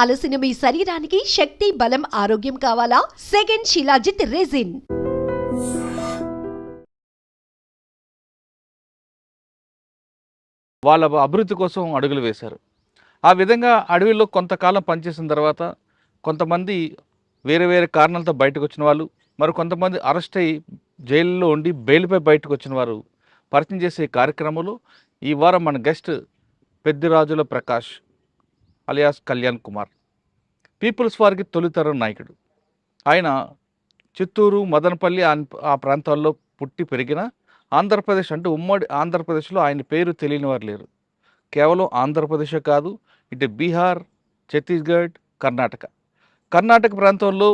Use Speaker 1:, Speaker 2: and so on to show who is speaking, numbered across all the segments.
Speaker 1: అలసిన మీ శరీరానికి శక్తి, బలం, ఆరోగ్యం కావాలా? Second shilajit resin.
Speaker 2: వాళ్ళ అభివృద్ధి కోసం అడుగులు వేశారు. ఆ విధంగా అడవిలో కొంతకాలం పనిచేసిన తర్వాత కొంతమంది వేరే వేరే కారణాలతో బయటకు వచ్చిన వాళ్ళు, మరి కొంతమంది అరెస్ట్ అయ్యి జైల్లో ఉండి బెయిల్పై బయటకు వచ్చిన వారు పరిచయం చేసే కార్యక్రమంలో ఈ వారం మన గెస్ట్ పెద్దిరాజుల ప్రకాష్ అలియాస్ కళ్యాణ్ కుమార్. పీపుల్స్ వారికి తొలితరం నాయకుడు. ఆయన చిత్తూరు, మదనపల్లి ఆ ప్రాంతాల్లో పుట్టి పెరిగిన ఆంధ్రప్రదేశ్ అంటే ఉమ్మడి ఆంధ్రప్రదేశ్లో ఆయన పేరు తెలియని వారు లేరు. కేవలం ఆంధ్రప్రదేశే కాదు, ఇటు బీహార్, ఛత్తీస్గఢ్, కర్ణాటక ప్రాంతంలో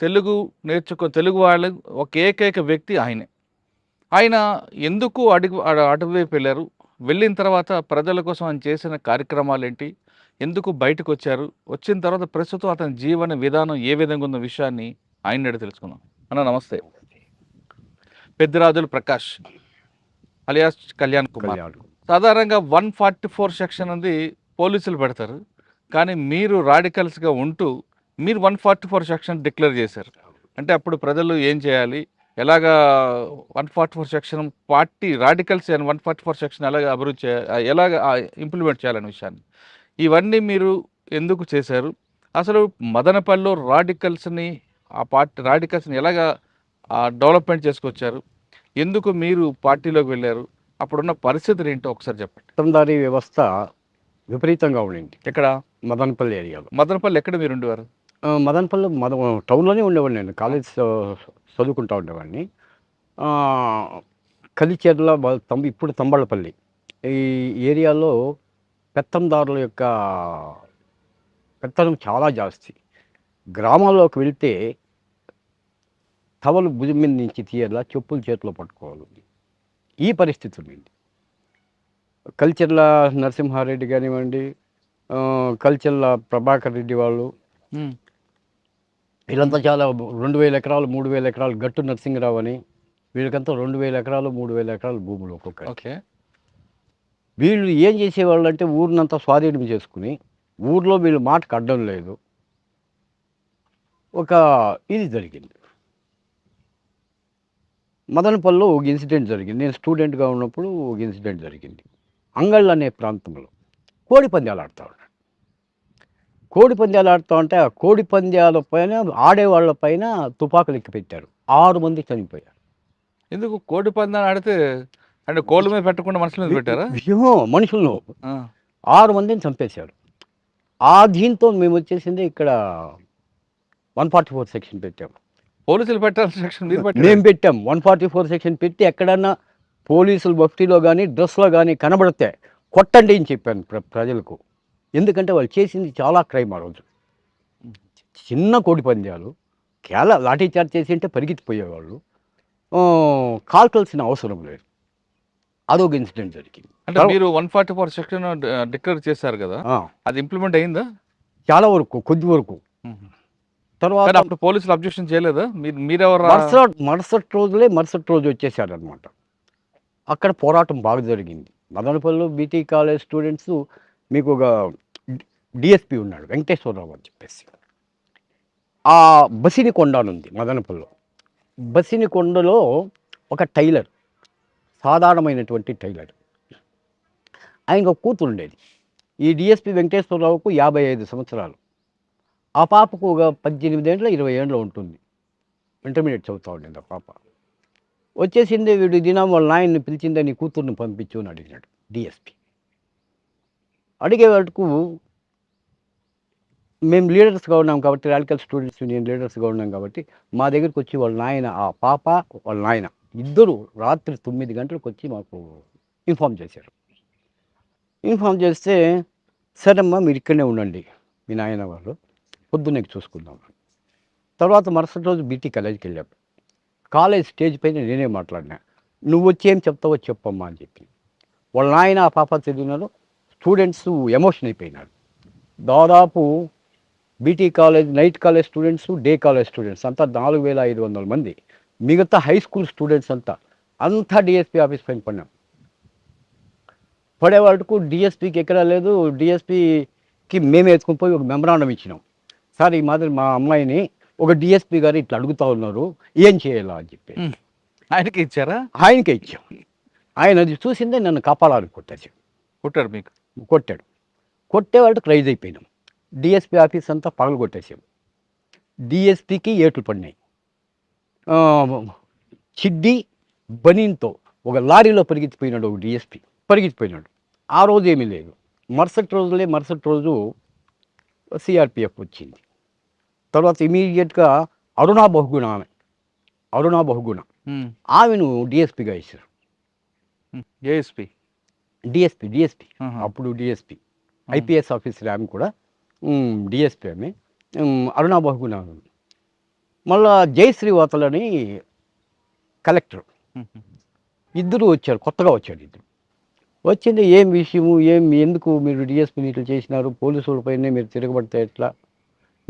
Speaker 2: తెలుగు వాళ్ళ ఒక ఏకైక వ్యక్తి ఆయనే. ఆయన ఎందుకు అటువైపు వెళ్ళారు, వెళ్ళిన తర్వాత ప్రజల కోసం ఆయన చేసిన కార్యక్రమాలు ఏంటి, ఎందుకు బయటకు వచ్చారు, వచ్చిన తర్వాత ప్రస్తుతం అతని జీవన విధానం ఏ విధంగా ఉన్న విషయాన్ని ఆయన అడిగి తెలుసుకుందాం. అన్న నమస్తే. పెద్దిరాజుల ప్రకాష్ అలియాస్ కళ్యాణ్ కుమార్. సాధారణంగా 144 సెక్షన్ అనేది పోలీసులు పెడతారు, కానీ మీరు రాడికల్స్గా ఉంటూ మీరు 144 సెక్షన్ డిక్లేర్ చేశారు. అంటే అప్పుడు ప్రజలు ఏం చేయాలి, ఎలాగా 144 సెక్షన్ పార్టీ రాడికల్స్ 144 సెక్షన్ ఎలాగ అభివృద్ధి చేయాలి, ఎలాగ ఇంప్లిమెంట్ చేయాలనే విషయాన్ని, ఇవన్నీ మీరు ఎందుకు చేశారు? అసలు మదనపల్లిలో రాడికల్స్ని ఎలాగ డెవలప్మెంట్ చేసుకొచ్చారు? ఎందుకు మీరు పార్టీలోకి వెళ్ళారు? అప్పుడున్న పరిస్థితులు ఏంటో ఒకసారి చెప్పండి.
Speaker 3: పెత్తందారీ వ్యవస్థ విపరీతంగా ఉండింది.
Speaker 2: ఎక్కడ?
Speaker 3: మదనపల్లి ఏరియాలో.
Speaker 2: మదనపల్లి ఎక్కడ మీరు ఉండేవారు?
Speaker 3: మదనపల్లి టౌన్లోనే ఉండేవాడిని. నేను కాలేజ్ చదువుకుంటూ ఉండేవాడిని. కలిచెర్ల ఇప్పుడు తంబళ్ళపల్లి ఈ ఏరియాలో పెత్తందారుల యొక్క పెత్తనం చాలా జాస్తి. గ్రామాల్లోకి వెళ్తే టవలు భుజం మీద నుంచి తీయాలా, చెప్పులు చేతిలో పట్టుకోవాలి. ఈ పరిస్థితి ఉంది. కలిచెర్ల నరసింహారెడ్డి కానివ్వండి, కలిచెర్ల ప్రభాకర్ రెడ్డి వాళ్ళు, వీళ్ళంతా చాలా 2000 ఎకరాలు 3000 ఎకరాలు, గట్టు నరసింహరావు అని, వీళ్ళకంతా 2000 ఎకరాలు 3000 ఎకరాలు భూములు ఒక్కొక్క.
Speaker 2: ఓకే.
Speaker 3: వీళ్ళు ఏం చేసేవాళ్ళు అంటే ఊరినంతా స్వాధీనం చేసుకుని, ఊర్లో వీళ్ళు మాటకు అడ్డం లేదు. ఇది జరిగింది. మదనపల్లిలో ఒక ఇన్సిడెంట్ జరిగింది. నేను స్టూడెంట్గా ఉన్నప్పుడు ఒక ఇన్సిడెంట్ జరిగింది. అంగళ్ళు అనే ప్రాంతంలో కోడి పందాలు ఆడుతూ ఉన్నాడు. కోడి పందాలు ఆడుతూ ఉంటే ఆ కోడి పందాల పైన ఆడేవాళ్ళ పైన తుపాకులు ఎక్కి పెట్టారు. 6 మంది చనిపోయారు.
Speaker 2: ఎందుకు కోడి పందాలు ఆడితే? అంటే కోళ్ళ మీద పెట్టకుండా మనుషుల మీద పెట్టారా?
Speaker 3: మనుషులను 6 మందిని చంపేశారు. దీంతో మేము వచ్చేసింది ఇక్కడ 144 సెక్షన్ పెట్టాము.
Speaker 2: పోలీసులు పెట్టాల్సిన సెక్షన్
Speaker 3: మేము పెట్టాం. 144 సెక్షన్ పెట్టి ఎక్కడన్నా పోలీసులు భక్తిలో కానీ డ్రెస్లో కానీ కనబడితే కొట్టండి అని చెప్పాను ప్రజలకు. ఎందుకంటే వాళ్ళు చేసింది చాలా క్రైమ్. ఆ రోజు చిన్న కోడి పందాలు లాఠీ చార్జ్ చేసి అంటే పరిగెత్తిపోయేవాళ్ళు. కాల్కాల్సిన అవసరం లేదు. అదొక ఇన్సిడెంట్ జరిగింది.
Speaker 2: అంటే మీరు 144 సెక్షన్ డిక్లేర్ చేశారు కదా, అది ఇంప్లిమెంట్ అయిందా?
Speaker 3: చాలా వరకు, కొద్ది వరకు. తర్వాత
Speaker 2: అప్పుడు పోలీసులు అబ్జెక్షన్ చేయలేదా? మీరెవరు?
Speaker 3: మరుసటి రోజు వచ్చేసారనమాట. అక్కడ పోరాటం బాగా జరిగింది. మదనపల్లిలో బీటీ కాలేజ్ స్టూడెంట్స్, మీకు ఒక డిఎస్పి ఉన్నాడు వెంకటేశ్వరరావు అని చెప్పేసి. ఆ బసినికొండ ఉంది మదనపల్లిలో. బసినికొండలో ఒక టైలర్, సాధారణమైనటువంటి టైలర్, ఆయనకు ఒక కూతురు ఉండేది. ఈ డిఎస్పి వెంకటేశ్వరరావుకు 55 సంవత్సరాలు. ఆ పాపకు ఒక 18 ఏళ్ళు 20 ఏళ్ళు ఉంటుంది. ఇంటర్మీడియట్ చదువుతూ ఉండింది ఆ పాప. వచ్చేసింది. వీడు దినం వాళ్ళ నాయన్ని పిలిచిందే, నీ కూతుర్ని పంపించు అని అడిగినాడు డిఎస్పి. అడిగే వాటికు మేము లీడర్స్గా ఉన్నాం కాబట్టి, రాడికల్ స్టూడెంట్స్ యూనియన్ లీడర్స్గా ఉన్నాం కాబట్టి, మా దగ్గరికి వచ్చి వాళ్ళ నాయన, ఆ పాప వాళ్ళ నాయన ఇద్దరు రాత్రి 9 గంటలకు వచ్చి మాకు ఇన్ఫామ్ చేశారు. ఇన్ఫామ్ చేస్తే, సరేమ్మా మీరు ఇక్కడనే ఉండండి, మీ నాయన వాళ్ళు పొద్దున్నే చూసుకుందాం. తర్వాత మరుసటి రోజు బీటీ కాలేజీకి వెళ్ళాం. కాలేజ్ స్టేజ్ పైన నేనే మాట్లాడినా. నువ్వు వచ్చి ఏం చెప్తావో చెప్పమ్మా అని చెప్పి. వాళ్ళ నాయన ఆ పాప చదివినారు. స్టూడెంట్స్ ఎమోషన్ అయిపోయినారు. దాదాపు BT college, night college students, day college students అంతా 4500 మంది. మిగతా హై స్కూల్ స్టూడెంట్స్ అంతా డిఎస్పీ ఆఫీస్ పైన పడినాం. పడేవాళ్ళకు డిఎస్పీకి ఎక్కడా లేదు. డిఎస్పీ ఆఫీస్కి మేమే ఎత్తుకుని పోయి ఒక మెమరాండం ఇచ్చినాం. సార్ ఈ మాదిరి మా అమ్మాయిని ఒక డిఎస్పీ గారు ఇట్లా అడుగుతా ఉన్నారు, ఏం చేయాలా అని చెప్పి
Speaker 2: ఆయనకి ఇచ్చారా?
Speaker 3: ఆయనకే ఇచ్చాం. ఆయన అది చూసిందే నన్ను కాపాడాలని
Speaker 2: కొట్టారు మీకు?
Speaker 3: కొట్టాడు. కొట్టే వాళ్ళకి రైజ్ అయిపోయినాం. డిఎస్పీ ఆఫీస్ అంతా పగలు కొట్టేసాం. డిఎస్పీకి ఏట్లు పడినాయి. చిడ్డి బనీన్తో ఒక లారీలో పరిగెత్తిపోయినాడు ఒక డిఎస్పీ, పరిగెత్తిపోయినాడు. ఆ రోజు ఏమీ లేదు. మరుసటి రోజు సిఆర్పిఎఫ్ వచ్చింది. తర్వాత ఇమీడియట్గా అరుణా బహుగుణ ఆమెను డిఎస్పీగా వేశారు. డిఎస్పీ అప్పుడు డిఎస్పీ ఐపీఎస్ ఆఫీసర్ ఆమె కూడా డిఎస్పీ ఆమె. అరుణా బహుగుణ. మళ్ళా జయశ్రీవాతలని కలెక్టర్, ఇద్దరు వచ్చారు, కొత్తగా వచ్చాడు ఇద్దరు. వచ్చింది ఏం విషయము, ఎందుకు మీరు డిఎస్పీని ఇట్లా చేసినారు, పోలీసు వాళ్ళపైనే మీరు తిరగబడితే ఎట్లా?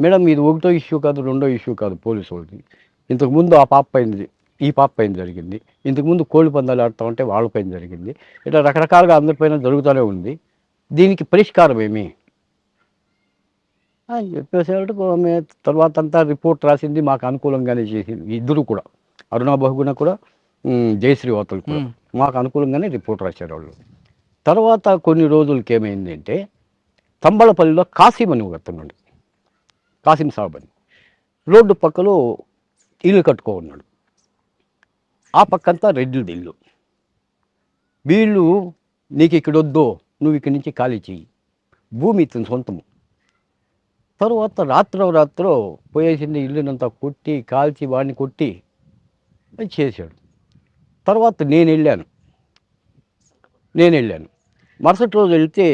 Speaker 3: మేడం ఇది ఒకటో ఇష్యూ కాదు, రెండో ఇష్యూ కాదు పోలీసు వాళ్ళది. ఇంతకుముందు ఈ పాప పైన జరిగింది, ఇంతకుముందు కోళ్ళ పందాలు ఆడుతూ ఉంటే వాళ్ళ పైన జరిగింది, ఇట్లా రకరకాలుగా అందరిపైన జరుగుతూనే ఉంది, దీనికి పరిష్కారం ఏమి అని చెప్పేసేటప్పుడు ఆమె తర్వాత అంతా రిపోర్ట్ రాసింది, మాకు అనుకూలంగానే చేసింది. ఇద్దరు కూడా, అరుణా బహుగుణ కూడా జయశ్రీవాతలు కూడా మాకు అనుకూలంగానే రిపోర్ట్ రాశారు వాళ్ళు. తర్వాత కొన్ని రోజులకి ఏమైంది అంటే తంబళపల్లిలో కాసిం అని ఒక అతను, కాసిం సాబ్ అని, రోడ్డు పక్కలో ఇల్లు కట్టుకో ఉన్నాడు. ఆ పక్కంతా రెడ్డిది ఇల్లు. వీళ్ళు నీకు ఇక్కడ వద్దో, నువ్వు ఇక్కడి నుంచి ఖాళీ చెయ్యి, భూమి ఇతని సొంతము. తర్వాత రాత్రో పోయేసింది, ఇల్లునంతా కొట్టి కాల్చి వాడిని కొట్టి చేశాడు. తర్వాత నేను వెళ్ళాను. మరుసటి రోజు వెళ్తే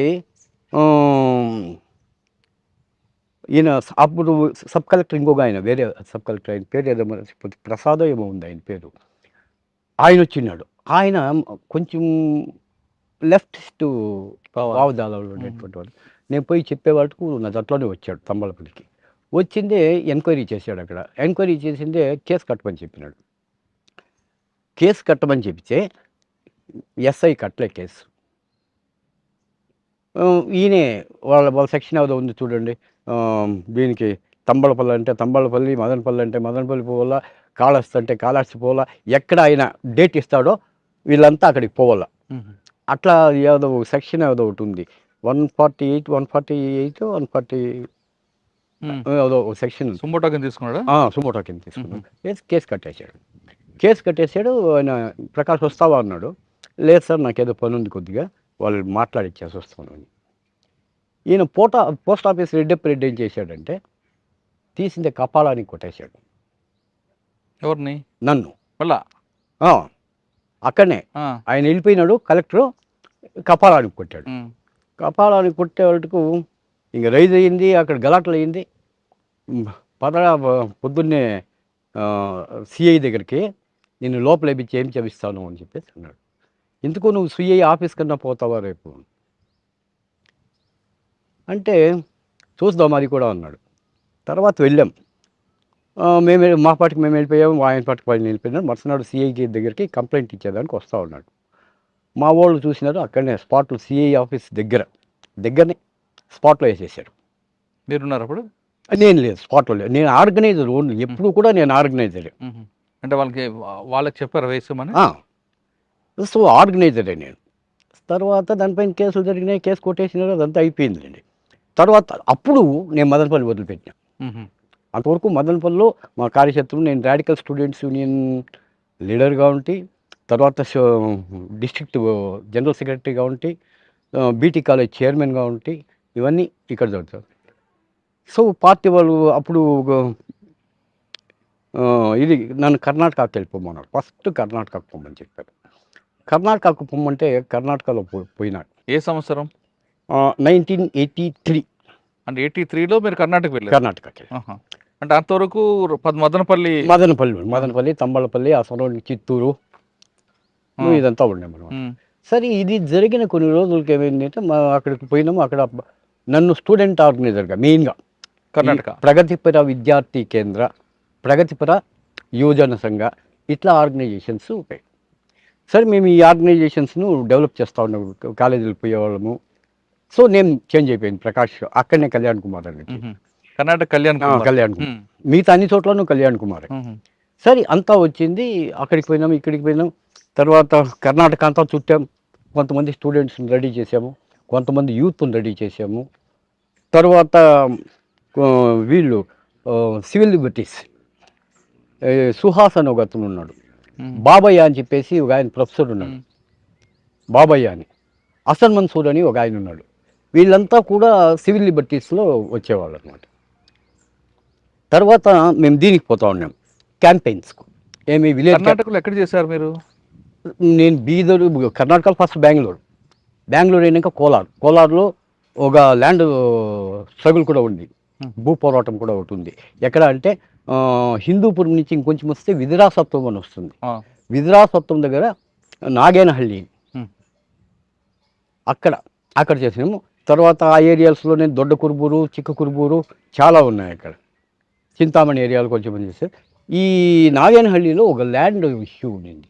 Speaker 3: ఈయన అప్పుడు సబ్ కలెక్టర్, ఇంకొక ఆయన వేరే సబ్ కలెక్టర్, ఆయన పేరు ఏదో ప్రసాద్ ఏమో ఉంది ఆయన పేరు, ఆయన వచ్చినాడు. ఆయన కొంచెం లెఫ్టిస్ట్ భావజాలంలో ఉండేటువంటి వాడు. నేను పోయి చెప్పేవాళ్ళకు నా జట్లోనే వచ్చాడు తంబళపల్లికి. వచ్చిందే ఎంక్వైరీ చేశాడు. అక్కడ ఎంక్వైరీ చేసిందే కేసు కట్టమని చెప్పినాడు. కేసు కట్టమని చెప్తే ఎస్ఐ కట్టలే కేసు. ఈయనే వాళ్ళ సెక్షన్ ఏదో ఉంది చూడండి, దీనికి తంబళపల్లి అంటే తంబళపల్లి, మదనపల్లి అంటే మదనపల్లి పోవాలా, కాళహస్తి అంటే కాళహస్తి పోవాలా, ఎక్కడ ఆయన డేట్ ఇస్తాడో వీళ్ళంతా అక్కడికి పోవాలా. అట్లా ఏదో సెక్షన్ ఏదో ఒకటి ఉంది, 148 140 ఏదో సెక్షన్.
Speaker 2: సుమోటో కింద తీసుకున్నాడు.
Speaker 3: సుమోటో కింద తీసుకున్నాడు. కేసు కట్టేశాడు. ఆయన ప్రకాష్ వస్తావా అన్నాడు. లేదు సార్ నాకేదో పని ఉంది కొద్దిగా, వాళ్ళు మాట్లాడిచ్చేసి వస్తాను అని. ఈయన పోస్ట్ ఆఫీస్ రెడ్డి ఏం చేశాడంటే తీసిందే కపాలానికి కొట్టేశాడు.
Speaker 2: ఎవరిని?
Speaker 3: నన్ను.
Speaker 2: మళ్ళా
Speaker 3: అక్కడనే ఆయన వెళ్ళిపోయినాడు, కలెక్టరు కపాలానికి కొట్టాడు. కపాలానికి కొట్టే వాళ్ళకు ఇంక రైజ్ అయ్యింది, అక్కడ గలాటలు అయ్యింది. పొద్దున్నే సిఐ దగ్గరికి నేను లోపల వేపించి ఏం చేపిస్తాను అని చెప్పేసి అన్నాడు. ఎందుకు నువ్వు సిఐ ఆఫీస్ కన్నా పోతావా రేపు అంటే, చూద్దాం అది కూడా అన్నాడు. తర్వాత వెళ్ళాం. మా పాటికి మేము వెళ్ళిపోయాము, ఆయన పాటికి వాళ్ళు వెళ్ళిపోయినాడు. మరుసనాడు సిఐ దగ్గరికి కంప్లైంట్ ఇచ్చేదానికి వస్తూ ఉన్నాడు. మా వాళ్ళు చూసినారు, అక్కడనే స్పాట్లో సిఐ ఆఫీస్ దగ్గరనే స్పాట్లో వేసేసారు.
Speaker 2: మీరున్నారు అప్పుడు?
Speaker 3: నేను లేదు, స్పాట్లో లేదు. నేను ఆర్గనైజర్ ఓన్లీ, ఎప్పుడు కూడా నేను ఆర్గనైజరే.
Speaker 2: అంటే వాళ్ళకి చెప్పారు వేసామని?
Speaker 3: సో ఆర్గనైజరే నేను. తర్వాత దానిపైన కేసులు జరిగినాయి, కేసు కొట్టేసినారు, అదంతా అయిపోయిందండి. తర్వాత అప్పుడు నేను మదనపల్లి వదిలిపెట్టినా. అంతవరకు మదనపల్లిలో మా కార్యక్షేత్రంలో నేను రాడికల్ స్టూడెంట్స్ యూనియన్ లీడర్గా ఉండి, తర్వాత డిస్ట్రిక్ట్ జనరల్ సెక్రటరీగా ఉండి, బీటీ కాలేజ్ చైర్మన్గా ఉండి, ఇవన్నీ ఇక్కడ జరుగుతాయి. సో పార్టీ వాళ్ళు అప్పుడు ఇది నన్ను కర్ణాటకకి వెళ్ళిపోమన్నారు. ఫస్ట్ కర్ణాటకకు పొమ్మని చెప్పారు. కర్ణాటకకు పొమ్మంటే కర్ణాటకలో పోయినాడు.
Speaker 2: ఏ సంవత్సరం?
Speaker 3: 1983.
Speaker 2: అంటే 83లో మీరు కర్ణాటక వెళ్ళారు?
Speaker 3: కర్ణాటకకి.
Speaker 2: అంటే అంతవరకు మదనపల్లి, తంబళపల్లి, ఆ సరౌండ్ చిత్తూరు ఇదంతా ఉండే మనం. సరే ఇది జరిగిన కొన్ని రోజులకి ఏమైంది అంటే అక్కడికి పోయినాము. అక్కడ నన్ను స్టూడెంట్ ఆర్గనైజర్గా మెయిన్గా కర్ణాటక
Speaker 3: ప్రగతిపర విద్యార్థి కేంద్ర, ప్రగతిపర యువజన సంఘ, ఇట్లా ఆర్గనైజేషన్స్ ఉంటాయి. సరే మేము ఈ ఆర్గనైజేషన్స్ను డెవలప్ చేస్తూ ఉన్నాము. కాలేజీలకు పోయేవాళ్ళము, సో నేమ్ చేంజ్ అయిపోయింది ప్రకాష్, అక్కడనే కళ్యాణ్ కుమార్ అనేది.
Speaker 2: కర్ణాటక కళ్యాణ్ కుమార్.
Speaker 3: కళ్యాణ్ కుమార్, మిగతా అన్ని చోట్లను కళ్యాణ్ కుమార్. సరే అంతా వచ్చింది, అక్కడికి పోయినాం ఇక్కడికి పోయినాం, తర్వాత కర్ణాటక అంతా చుట్టాం, కొంతమంది స్టూడెంట్స్ని రెడీ చేసాము, కొంతమంది యూత్ని రెడీ చేసాము. తర్వాత వీళ్ళు సివిల్ లిబర్టీస్ సుహాస్ అని ఒక అతను ఉన్నాడు, బాబయ్య అని చెప్పేసి ఒక ఆయన ప్రొఫెసర్ ఉన్నాడు, బాబయ్య అని, అసన్ మన్సూర్ అని ఒక ఆయన ఉన్నాడు. వీళ్ళంతా కూడా సివిల్ లిబర్టీస్లో వచ్చేవాళ్ళు అనమాట. తర్వాత మేము దీనికి పోతా ఉన్నాం క్యాంపెయిన్స్కు. ఏమి విలేజ్
Speaker 2: కర్ణాటకలో ఎక్కడ చేశారు మీరు?
Speaker 3: నేను బీదరు, కర్ణాటకలో ఫస్ట్ బెంగళూరు అయినాక కోలార్లో ఒక ల్యాండ్ స్ట్రగుల్ కూడా ఉంది, భూ పోరాటం కూడా ఒకటి ఉంది. ఎక్కడ అంటే హిందూపురం నుంచి ఇంకొంచెం వస్తే విదిరాసత్వం అని వస్తుంది. విదిరాసత్వం దగ్గర నాగేనహళ్ళి, అక్కడ చేసినాము. తర్వాత ఆ ఏరియాస్లోనే దొడ్డ కురుబూరు, చిక్క కురుబూరు చాలా ఉన్నాయి. అక్కడ చింతామణి ఏరియాలో కొంచెం చేస్తారు. ఈ నాగేనహళ్ళిలో ఒక ల్యాండ్ ఇష్యూ ఉండింది.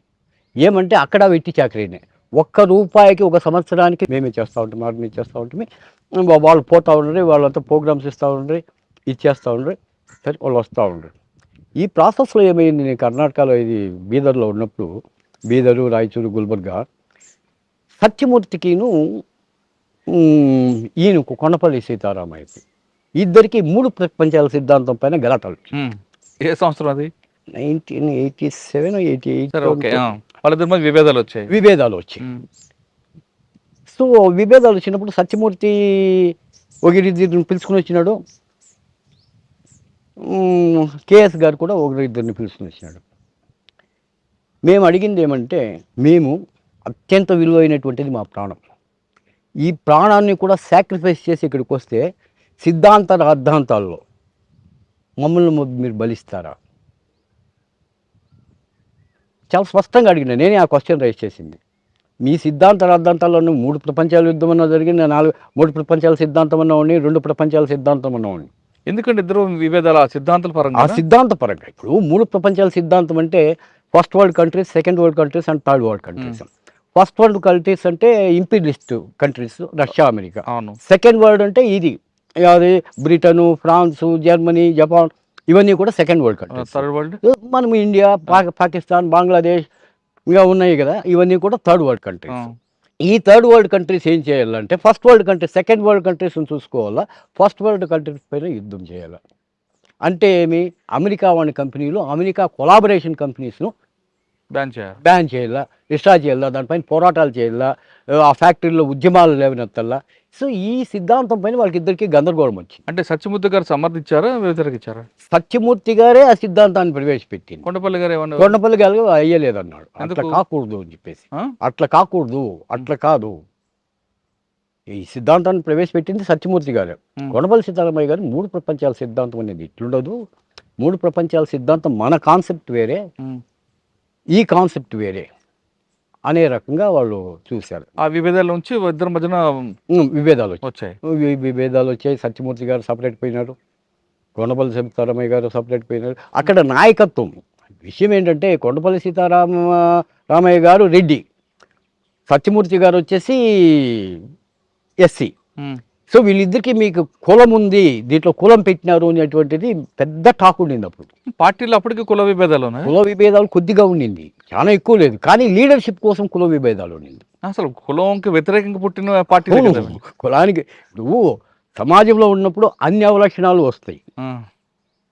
Speaker 3: ఏమంటే అక్కడ వెట్టి చాకరీనే, ₹1 ఒక సంవత్సరానికి మేమే చేస్తూ ఉంటాం, ఆర్గనైజ్ చేస్తూ ఉంటాం. వాళ్ళు పోతూ ఉండరు, వాళ్ళంతా ప్రోగ్రామ్స్ ఇస్తూ ఉండరు, ఇచ్చేస్తూ ఉండరు. సరే వాళ్ళు వస్తూ ఉండరు. ఈ ప్రాసెస్లో ఏమైంది, నేను కర్ణాటకలో ఇది బీదర్లో ఉన్నప్పుడు, బీదరు, రాయచూరు, గుల్బర్గా, సత్యమూర్తికిను ఈయనకు కొండపల్లి సీతారామయ్యకి ఇద్దరికి 3 ప్రపంచాల సిద్ధాంతం పైన గలాటాలు.
Speaker 2: ఏ సంవత్సరం అది?
Speaker 3: 1987, 88.
Speaker 2: ఓకే, వాళ్ళిద్దరి మధ్య విభేదాలు వచ్చాయి. సో విభేదాలు వచ్చినప్పుడు సత్యమూర్తి ఒకరిద్దరిని పిలుచుకుని వచ్చినాడు, కేఎస్ గారు కూడా ఒకరిద్దరిని పిలుచుకుని వచ్చినాడు. మేము అడిగింది ఏమంటే, మేము అత్యంత విలువైనటువంటిది మా ప్రాణం, ఈ ప్రాణాన్ని కూడా సాక్రిఫైస్ చేసి ఇక్కడికి వస్తే సిద్ధాంత రాద్ధాంతాల్లో మమ్మల్ని మీరు బలిస్తారా? చాలా స్పష్టంగా అడిగిన, నేనే ఆ క్వశ్చన్ రైజ్ చేసింది. మీ సిద్ధాంత రాద్ధాంతాల్లో 3 ప్రపంచాల యుద్ధం అన్నా జరిగింది, 3 ప్రపంచాల సిద్ధాంతం అన్నా ఉండి, 2 ప్రపంచాల సిద్ధాంతం అన్నా ఉండి. ఎందుకంటే ఇద్దరు విభేదాలు సిద్ధాంతాల పరంగా.
Speaker 3: ఆ సిద్ధాంత పరంగా ఇప్పుడు 3 ప్రపంచాల సిద్ధాంతం అంటే first world countries, second world countries and third world countries. First world countries అంటే imperialist countries, Russia, America. Second world అంటే ఇది అది బ్రిటను, ఫ్రాన్సు, జర్మనీ, జపాన్, ఇవన్నీ కూడా second world countries.
Speaker 2: Third world
Speaker 3: మనం ఇండియా, పాకిస్తాన్, బంగ్లాదేశ్ ఇంకా ఉన్నాయి కదా, ఇవన్నీ కూడా థర్డ్ వరల్డ్ కంట్రీస్. ఈ థర్డ్ వరల్డ్ కంట్రీస్ ఏం చేయాలంటే first world countries, second world కంట్రీస్ని చూసుకోవాలా, ఫస్ట్ వరల్డ్ కంట్రీస్ పైన యుద్ధం చేయాలి. అంటే ఏమి, అమెరికా వాడి కంపెనీలు, అమెరికా కొలాబరేషన్ కంపెనీస్ను బ్యాన్ చేయాలా, డిస్ట్రాయ్ చేయాలా, దానిపైన పోరాటాలు చేయాలా, ఆ ఫ్యాక్టరీలో ఉద్యమాలు లేవనెత్తల్లా. సో ఈ సిద్ధాంతం పైన వాళ్ళకి ఇద్దరికి గందరగోళం వచ్చింది.
Speaker 2: అంటే సత్యమూర్తి గారు సమర్థించారా, వ్యతిరేకించారా?
Speaker 3: సత్యమూర్తి గారే ఆ సిద్ధాంతాన్ని ప్రవేశపెట్టింది.
Speaker 2: కొండపల్లి
Speaker 3: గారు అయ్యలేదన్నాడు, అట్లా కాకూడదు అని చెప్పేసి. అట్లా కాకూడదు, అట్లా కాదు, ఈ సిద్ధాంతాన్ని ప్రవేశపెట్టింది సత్యమూర్తి గారు. కొండపల్లి సీతారామయ్య గారు 3 ప్రపంచాల సిద్ధాంతం అనేది ఇట్లుండదు, 3 ప్రపంచాల సిద్ధాంతం మన కాన్సెప్ట్ వేరే, ఈ కాన్సెప్ట్ వేరే అనే రకంగా వాళ్ళు చూశారు.
Speaker 2: ఆ విభేదాల నుంచి ఇద్దరి మధ్యన
Speaker 3: విభేదాలు వచ్చాయి. సత్యమూర్తి గారు సపరేట్ పోయినారు, కొండపల్లి సీతారామయ్య గారు సపరేట్ పోయినారు. అక్కడ నాయకత్వం విషయం ఏంటంటే, కొండపల్లి సీతారామయ్య గారు రెడ్డి, సత్యమూర్తి గారు వచ్చేసి ఎస్సీ. సో వీళ్ళిద్దరికి మీకు కులం ఉంది, దీంట్లో కులం పెట్టినారు అనేటువంటిది పెద్ద టాక్ ఉండింది అప్పుడు.
Speaker 2: పార్టీలో అప్పటికి కుల
Speaker 3: విభేదాలు కొద్దిగా ఉండింది, చాలా ఎక్కువ లేదు, కానీ లీడర్షిప్ కోసం కుల విభేదాలు ఉండింది.
Speaker 2: అసలు కులంకి వ్యతిరేకంగా పుట్టిన పార్టీ
Speaker 3: కులానికి నువ్వు సమాజంలో ఉన్నప్పుడు అన్ని అవలక్షణాలు వస్తాయి,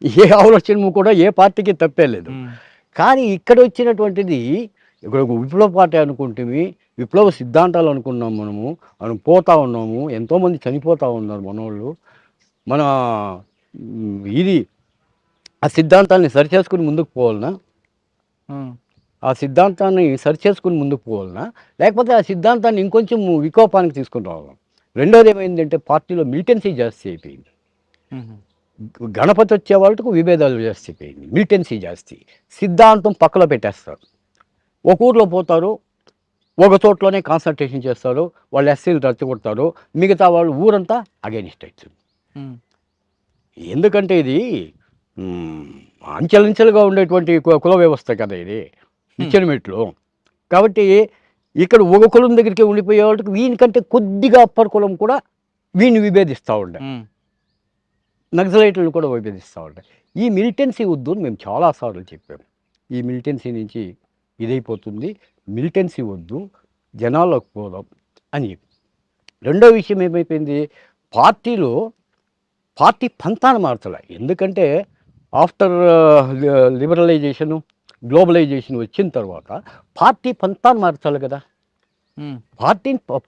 Speaker 3: ఏ అవలక్షణము కూడా ఏ పార్టీకి తప్పేలేదు. కానీ ఇక్కడ వచ్చినటువంటిది, ఇక్కడ ఒక విప్లవ పార్టీ అనుకుంటే, విప్లవ సిద్ధాంతాలు అనుకున్నాం, మనం పోతా ఉన్నాము, ఎంతోమంది చనిపోతూ ఉన్నారు మనోళ్ళు. మన ఇది ఆ సిద్ధాంతాన్ని సరిచేసుకుని ముందుకు పోవాలనా, లేకపోతే ఆ సిద్ధాంతాన్ని ఇంకొంచెం వికోపానికి తీసుకుని రావాలి. రెండోది ఏమైందంటే, పార్టీలో మిలిటెన్సీ జాస్తి అయిపోయింది. గణపతి వచ్చే వాళ్ళకు విభేదాలు జాస్తి అయిపోయింది, మిలిటెన్సీ జాస్తి. సిద్ధాంతం పక్కలో పెట్టేస్తారు, ఒక ఊర్లో పోతారు, ఒక చోట్లోనే కాన్సన్ట్రేషన్ చేస్తారు, వాళ్ళు ఎస్సీలు రెచ్చగొడతారు, మిగతా వాళ్ళు ఊరంతా అగైనిస్ట్ అవుతుంది. ఎందుకంటే ఇది అంచెలంచెలుగా ఉండేటువంటి కుల వ్యవస్థ కదా ఇది, నిచ్చెనమెట్లు. కాబట్టి ఇక్కడ ఒక కులం దగ్గరికి ఉండిపోయే వాళ్ళకి వీనికంటే కొద్దిగా అప్పర్ కులం కూడా వీడిని విభేదిస్తూ ఉండే,
Speaker 2: ఉమ్,
Speaker 3: నక్సలైట్లను కూడా విభేదిస్తూ ఉండే. ఈ మిలిటెన్సీ వద్దు అని మేము చాలాసార్లు చెప్పాము. ఈ మిలిటెన్సీ నుంచి ఇదైపోతుంది, మిలిటెన్సీ వద్దు, జనాల్లోకి పోదాం అని చెప్పి. రెండో విషయం ఏమైపోయింది, పార్టీలో పార్టీ పంతాన్ని మార్చలే. ఎందుకంటే ఆఫ్టర్ లిబరలైజేషను, గ్లోబలైజేషన్ వచ్చిన తర్వాత పార్టీ పంతాన్ని మార్చాలి కదా.
Speaker 2: ఉమ్,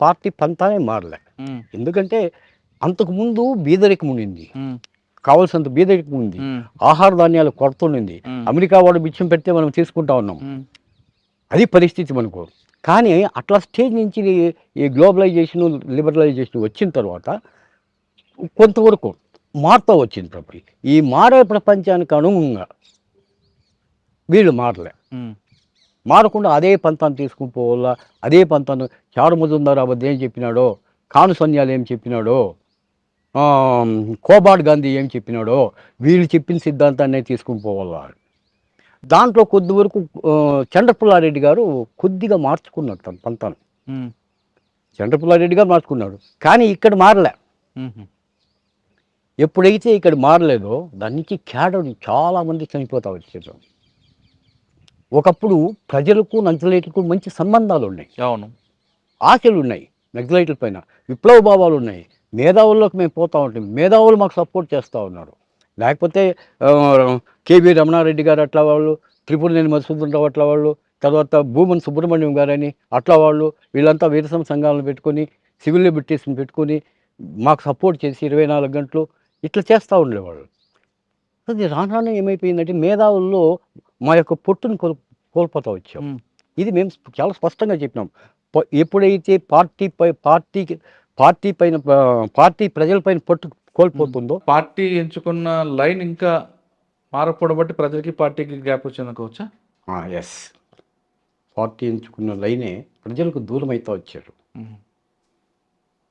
Speaker 3: పార్టీ పంతానే మారలే.
Speaker 2: ఉమ్,
Speaker 3: ఎందుకంటే అంతకుముందు బీదరికం ఉండింది,
Speaker 2: ఉమ్,
Speaker 3: కావాల్సినంత బీదరికం ఉంది,
Speaker 2: ఉమ్,
Speaker 3: ఆహార ధాన్యాలు కొరత ఉండింది. అమెరికా వాడు బిచ్చం పెడితే మనం తీసుకుంటా ఉన్నాం,
Speaker 2: ఉమ్,
Speaker 3: అది పరిస్థితి మనకు. కానీ అట్లా స్టేజ్ నుంచి ఈ గ్లోబలైజేషన్, లిబరలైజేషన్ వచ్చిన తర్వాత కొంతవరకు మారుతూ వచ్చింది ప్రపంచం. ఈ మారే ప్రపంచానికి అనుగుణంగా వీళ్ళు మారలే.
Speaker 2: ఉమ్,
Speaker 3: మారకుండా అదే పంతాన్ని తీసుకుని పోవాలా, అదే పంతాన్ని చారు మజుందార్ అబద్ధం ఏం చెప్పినాడో, కాను సన్యాలు ఏం చెప్పినాడో, కోబాడ్ గాంధీ ఏం చెప్పినాడో, వీళ్ళు చెప్పిన సిద్ధాంతాన్ని తీసుకుని పోవాలా. దాంట్లో కొద్ది వరకు చంద్రపుల్లారెడ్డి గారు కొద్దిగా మార్చుకున్నాడు తన పంతాన్ని.
Speaker 2: ఉమ్,
Speaker 3: చంద్రపుల్లారెడ్డి గారు మార్చుకున్నాడు, కానీ ఇక్కడ మారలే.
Speaker 2: ఉమ్,
Speaker 3: ఎప్పుడైతే ఇక్కడ మారలేదో దాని నుంచి క్యాడర్ చాలామంది చనిపోతా వచ్చారు. ఒకప్పుడు ప్రజలకు నక్సలైట్లకు మంచి సంబంధాలు ఉన్నాయి,
Speaker 2: అవును,
Speaker 3: ఆశలు ఉన్నాయి, నక్సలైట్ల పైన విప్లవ భావాలు ఉన్నాయి. మేధావుల్లోకి మేము పోతూ ఉంటాం, మేధావులు మాకు సపోర్ట్ చేస్తూ ఉన్నారు. లేకపోతే కేవీ రమణారెడ్డి గారు అట్లా వాళ్ళు, త్రిపురనేని మధుసూదనరావు అట్లా వాళ్ళు, తర్వాత భూమన్ సుబ్రహ్మణ్యం గారని అట్లా వాళ్ళు, వీళ్ళంతా వీరసం సంఘాలను పెట్టుకొని, సివిల్ లిబర్టీస్ని పెట్టుకొని మాకు సపోర్ట్ చేసి 24 గంటలు ఇట్లా చేస్తూ ఉండేవాళ్ళు. అది రాను ఏమైపోయిందంటే మేధావుల్లో మా యొక్క పొట్టును కోల్పోతూ వచ్చాం.
Speaker 2: ఉమ్,
Speaker 3: ఇది మేము చాలా స్పష్టంగా చెప్పినాం. ఎప్పుడైతే పార్టీ పైన పార్టీ ప్రజలపైన పట్టు కోల్పోతుందో,
Speaker 2: పార్టీ ఎంచుకున్న లైన్ ఇంకా మారకపోవడం బట్టి ప్రజలకి పార్టీకి గ్యాప్ వచ్చిందనుకోవచ్చా?
Speaker 3: ఎస్, పార్టీ ఎంచుకున్న లైనే ప్రజలకు దూరం అవుతూ వచ్చారు.
Speaker 2: ఉమ్,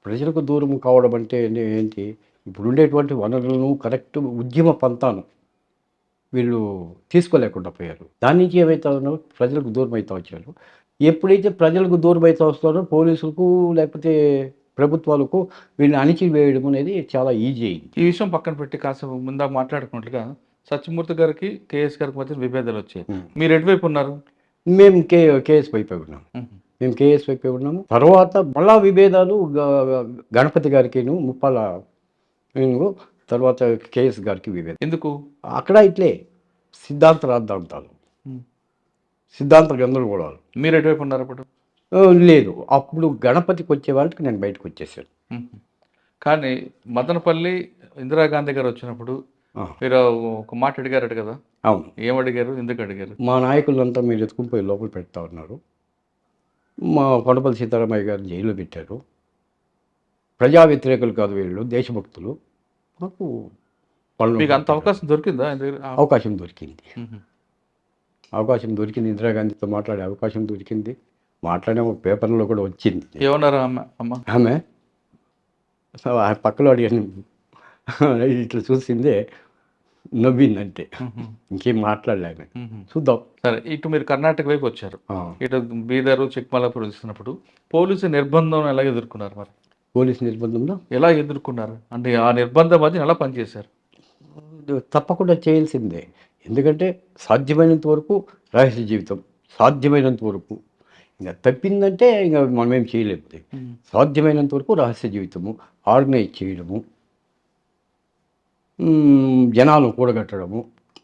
Speaker 3: ప్రజలకు దూరం కావడం అంటే ఏంటి, ఇప్పుడు ఉండేటువంటి వనరులను కరెక్ట్ ఉద్యమ పంతాను వీళ్ళు తీసుకోలేకుండా పోయారు. దాని నుంచి ఏమవుతా ఉన్నారో ప్రజలకు దూరం అవుతూ వచ్చారు. ఎప్పుడైతే ప్రజలకు దూరం అవుతూ వస్తారో పోలీసులకు లేకపోతే ప్రభుత్వాలకు వీళ్ళని అణిచివేయడం అనేది చాలా ఈజీ అయింది.
Speaker 2: ఈ విషయం పక్కన పెట్టి కాసేపు ముందా మాట్లాడుకున్నట్లుగా సత్యమూర్తి గారికి కేఎస్ గారికి మధ్య విభేదాలు వచ్చాయి. మీరు ఎటువైపు ఉన్నారు?
Speaker 3: మేము కేఎస్ వైపే ఉన్నాం. మేము కేఎస్ వైపే ఉన్నాము. తర్వాత మళ్ళా విభేదాలు గణపతి గారికిను, ముప్పాల తర్వాత కేఎస్ గారికి విభేదం.
Speaker 2: ఎందుకు?
Speaker 3: అక్కడ ఇట్లే సిద్ధాంత రాద్ధాంతాలు, సిద్ధాంత గందరగోళాలు.
Speaker 2: మీరు ఎటువైపు ఉన్నారు అప్పుడు?
Speaker 3: లేదు, అప్పుడు గణపతికి వచ్చే వాళ్ళకి నేను బయటకు వచ్చేసాను.
Speaker 2: కానీ మదనపల్లి ఇందిరాగాంధీ గారు వచ్చినప్పుడు మీరు ఒక మాట అడిగారట కదా?
Speaker 3: అవును.
Speaker 2: ఏమడిగారు, ఎందుకు అడిగారు?
Speaker 3: మా నాయకులంతా మీరు ఎత్తుకుని పోయి లోపల పెడతా ఉన్నారు, మా కొండపల్లి సీతారామయ్య గారు జైల్లో పెట్టారు, ప్రజా వ్యతిరేకులు కాదు వీళ్ళు, దేశభక్తులు, మాకు
Speaker 2: మీకు అంత అవకాశం దొరికిందా?
Speaker 3: అవకాశం దొరికింది, అవకాశం దొరికింది. ఇందిరాగాంధీతో మాట్లాడే అవకాశం దొరికింది. మాట్లాడే పేపర్లో కూడా వచ్చింది.
Speaker 2: ఏమన్నారు అమ్మ?
Speaker 3: ఆమె పక్కలో అడిగాను, ఇట్లా చూసిందే నవ్విందంటే, ఇంకేం మాట్లాడలేము. చూద్దాం.
Speaker 2: సరే, ఇటు మీరు కర్ణాటక వైపు వచ్చారు, ఇటు బీదరు చిక్మలాపూర్ చూసినప్పుడు పోలీసు నిర్బంధం ఎలా ఎదుర్కొన్నారు? మరి
Speaker 3: పోలీసు నిర్బంధంలో
Speaker 2: ఎలా ఎదుర్కొన్నారు అంటే ఆ నిర్బంధం అది ఎలా పనిచేశారు?
Speaker 3: తప్పకుండా చేయాల్సిందే. ఎందుకంటే సాధ్యమైనంత వరకు రహస్య జీవితం, సాధ్యమైనంత వరకు. ఇంకా తప్పిందంటే ఇంకా మనమేం చేయలేము. సాధ్యమైనంత వరకు రహస్య జీవితము, ఆర్గనైజ్ చేయడము, జనాలు కూడగట్టడము,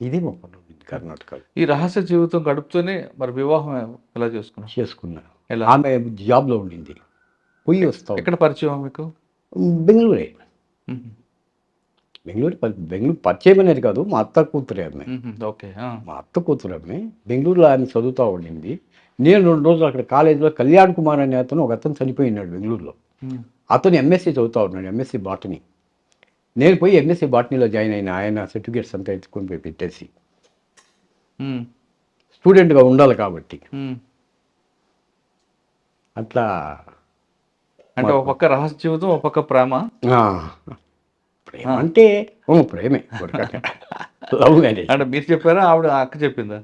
Speaker 3: ఇది మా పని కర్ణాటకలో.
Speaker 2: ఈ రహస్య జీవితం గడుపుతూనే మరి వివాహం ఎలా చేసుకున్నారు? ఎలా?
Speaker 3: ఆమె జాబ్లో ఉండింది, పోయి వస్తాం.
Speaker 2: ఎక్కడ పరిచయం మీకు?
Speaker 3: బెంగళూరే. బెంగళూరు పరిచయం అనేది కాదు, మా అత్త కూతురే ఆమె.
Speaker 2: ఓకే.
Speaker 3: మా అత్త కూతురు ఆమె బెంగళూరులో ఆమె చదువుతూ ఉండింది. నేను 2 రోజులు అక్కడ కాలేజీలో కళ్యాణ్ కుమార్ అనే అతను, ఒక అతను చనిపోయినాడు బెంగళూరులో. అతను ఎంఎస్సీ చదువుతూ ఉన్నాడు, ఎంఎస్సీ బాటనీ. నేను పోయి ఎంఎస్సీ బాటనీలో జాయిన్ అయిన. ఆయన సర్టిఫికేట్స్ అంతా ఎత్తుకొని పోయి పెట్టేసి, స్టూడెంట్గా ఉండాలి కాబట్టి అట్లా.
Speaker 2: అంటే ఒక పక్క రహస్య జీవితం, ఒక పక్క ప్రేమ.
Speaker 3: ప్రేమ అంటే ప్రేమే, లవ్ మ్యారేజ్.
Speaker 2: అంటే మీరు చెప్పారా, ఆవిడ అక్క చెప్పిందా?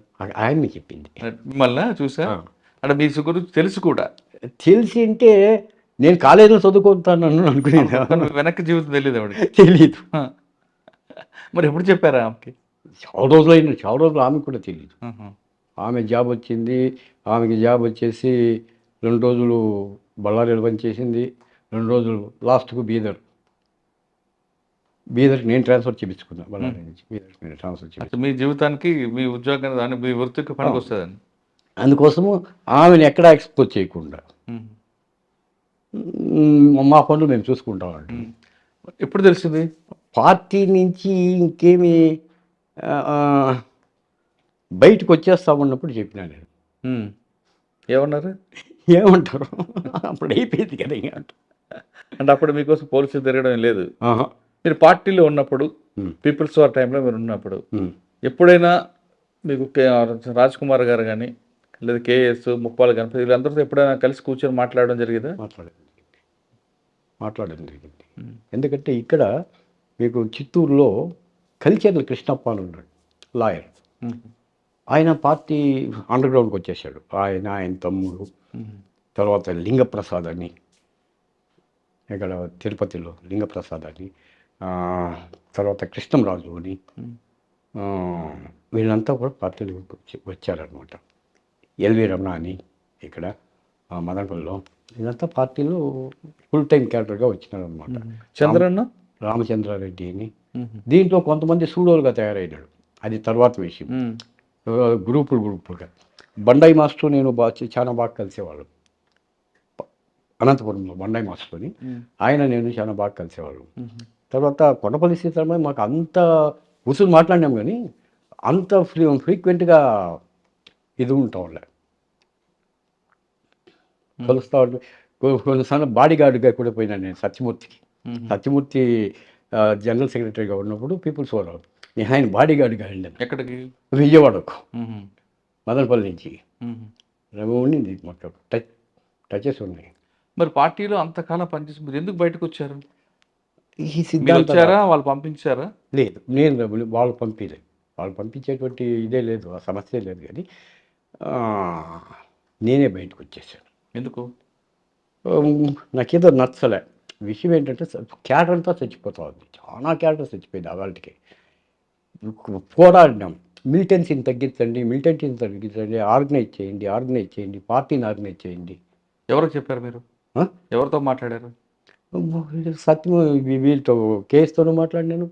Speaker 3: ఆయన్ని చెప్పింది.
Speaker 2: మిమ్మల్ని చూసా అంటే మీ గురించి తెలుసు కూడా?
Speaker 3: తెలిసి అంటే నేను కాలేజీలో చదువుకుంటాను అనుకునేది
Speaker 2: కానీ వెనక్కి జీవితం తెలియదు ఆవిడకి.
Speaker 3: తెలియదు.
Speaker 2: మరి ఎప్పుడు చెప్పారా ఆమెకి?
Speaker 3: చాలా రోజులు అయింది, చాలా రోజులు ఆమెకు కూడా తెలియదు.
Speaker 2: ఆహా.
Speaker 3: ఆమె జాబ్ వచ్చింది, ఆమెకి జాబ్ వచ్చేసి 2 రోజులు బళ్ళారిలో పనిచేసింది, 2 రోజులు లాస్ట్కు బీదర్కి నేను ట్రాన్స్ఫర్ చేయించుకున్నాను. బళ్ళారి నుంచి బీదర్కి నేను ట్రాన్స్ఫర్
Speaker 2: అంటే
Speaker 3: చేయించుకున్నాను.
Speaker 2: మీ జీవితానికి, మీ ఉద్యోగానికి, దాని మీ వృత్తికి పనికి వస్తుందని.
Speaker 3: అందుకోసము ఆమెను ఎక్కడా ఎక్స్పోజ్ చేయకుండా మా పనులు మేము చూసుకుంటామండి.
Speaker 2: ఎప్పుడు తెలిసింది?
Speaker 3: పార్టీ నుంచి ఇంకేమి ఆ, ఆ, బయటకు వచ్చేస్తామన్నప్పుడు చెప్పినా నేను.
Speaker 2: ఏమన్నారు?
Speaker 3: ఏమంటారు అప్పుడు అయిపోయింది కదా ఏమంటారు.
Speaker 2: అంటే అప్పుడు మీకోసం పోలీసులు తిరగడం ఏం లేదు.
Speaker 3: ఆహా.
Speaker 2: మీరు పార్టీలో ఉన్నప్పుడు,
Speaker 3: ఉమ్,
Speaker 2: పీపుల్స్ వార్ టైంలో మీరు ఉన్నప్పుడు
Speaker 3: ఉమ్.
Speaker 2: ఎప్పుడైనా మీకు రాజ్ కుమార్ గారు కానీ లేదా కేఎస్, ముప్పాల గణపతి వీళ్ళందరితో ఎప్పుడైనా కలిసి కూర్చొని మాట్లాడడం జరిగిందా?
Speaker 3: మాట్లాడడం జరిగింది. ఎందుకంటే ఇక్కడ మీకు చిత్తూరులో కల్చర్ల కృష్ణప్ప అని ఉన్నాడు, లాయర్. ఆయన పార్టీ అండర్ గ్రౌండ్కి వచ్చేసాడు. ఆయన తమ్ముడు, తర్వాత లింగప్రసాద్ అని, ఇక్కడ తిరుపతిలో లింగప్రసాద్ అని, తర్వాత కృష్ణంరాజు అని, వీళ్ళంతా కూడా పార్టీలోకి వచ్చారనమాట. ఎల్వి రమణ అని ఇక్కడ మదనపల్లిలో, వీళ్ళంతా పార్టీలో ఫుల్ టైం క్యాడర్గా వచ్చినారనమాట.
Speaker 2: చంద్రన్న,
Speaker 3: రామచంద్రారెడ్డి అని, దీంట్లో కొంతమంది సూడోలుగా తయారైనాడు, అది తర్వాత విషయం. గ్రూపులుగా బండాయి మాస్టర్ నేను చాలా బాగా కలిసేవాళ్ళం. అనంతపురంలో బండాయి మాస్టర్ని ఆయన నేను చాలా బాగా కలిసేవాళ్ళం. తర్వాత కొండపల్లి సీతారామయ్య మాకు అంత ఉసులు మాట్లాడినాం, కానీ అంత ఫ్రీక్వెంట్గా ఇది ఉంటాం వాళ్ళ కలుస్తూ ఉంటే. కొన్నిసార్లు బాడీ గార్డ్గా కూడా పోయినాను నేను సత్యమూర్తి జనరల్ సెక్రటరీగా ఉన్నప్పుడు పీపుల్స్ వార్ ఆయన బాడీ గార్డ్గా వెళ్ళాను.
Speaker 2: ఎక్కడికి?
Speaker 3: విజయవాడకు, మదనపల్లి నుంచి ఉండింది, మాకు టచెస్ ఉన్నాయి.
Speaker 2: మరి పార్టీలో అంతకాలం పనిచేసి మీరు ఎందుకు బయటకు వచ్చారు?
Speaker 3: ఈ సిద్ధాంతం
Speaker 2: వచ్చారా, వాళ్ళు పంపించారా?
Speaker 3: లేదు, నేను వాళ్ళు పంపించలేదు, వాళ్ళు పంపించేటువంటి ఇదే లేదు, ఆ సమస్య లేదు. కానీ నేనే బయటకు వచ్చేసాను.
Speaker 2: ఎందుకు?
Speaker 3: నాకేదో నచ్చలే. విషయం ఏంటంటే క్యాడర్ అంతా చచ్చిపోతా ఉంది, చాలా క్యాడర్ చచ్చిపోయింది. వాళ్ళకి పోరాడినాం, మిలిటెన్సీని తగ్గించండి, ఆర్గనైజ్ చేయండి, పార్టీని ఆర్గనైజ్ చేయండి.
Speaker 2: ఎవరికి చెప్పారు మీరు? ఎవరితో మాట్లాడారు?
Speaker 3: సత్యం వీళ్ళతో, కేఎస్తోనూ మాట్లాడినాను,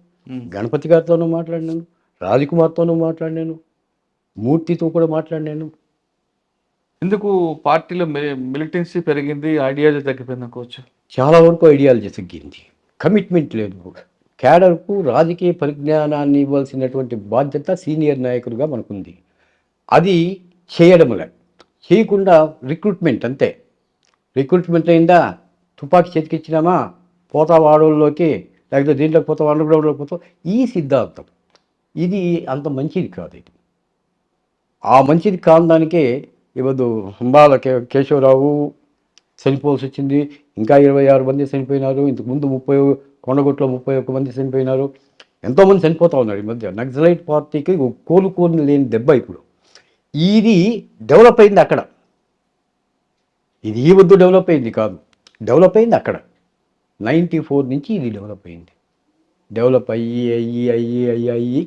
Speaker 3: గణపతి గారితోనూ మాట్లాడినాను, రాజకుమార్తోనూ మాట్లాడినాను, మూర్తితో కూడా మాట్లాడినాను.
Speaker 2: ఎందుకు పార్టీలో మిలిటెన్సీ పెరిగింది, ఐడియాలజీ తగ్గిపోయింది అనుకోవచ్చు?
Speaker 3: చాలా వరకు ఐడియాలజీ తగ్గింది, కమిట్మెంట్ లేదు. క్యాడర్కు రాజకీయ పరిజ్ఞానాన్ని ఇవ్వాల్సినటువంటి బాధ్యత సీనియర్ నాయకుడిగా మనకుంది, అది చేయకుండా రిక్రూట్మెంట్ అంతే. రిక్రూట్మెంట్ అయిందా, తుపాకీ చేతికిచ్చినామా, పోతా వాడోళ్ళలోకి, లేకపోతే దీంట్లోకి పోతాం, అండర్ గ్రౌండ్లోకి పోతాం. ఈ సిద్ధాంతం ఇది అంత మంచిది కాదు. ఇది ఆ మంచిది కాదానికే ఇవ్వదు. హంబాల కేశవరావు చనిపోవాల్సి వచ్చింది, ఇంకా 26 మంది చనిపోయినారు. ఇంతకుముందు కొండగుట్లో 31 మంది చనిపోయినారు. ఎంతోమంది చనిపోతూ ఉన్నారు ఈ మధ్య. నక్సలైట్ పార్టీకి కోలుకోని లేని దెబ్బ ఇప్పుడు. ఇది డెవలప్ అయింది అక్కడ, ఇది ఈ వద్దు డెవలప్ అయింది కాదు, డెవలప్ అయింది అక్కడ. 94 నుంచి ఇది డెవలప్ అయింది. డెవలప్ అయ్యి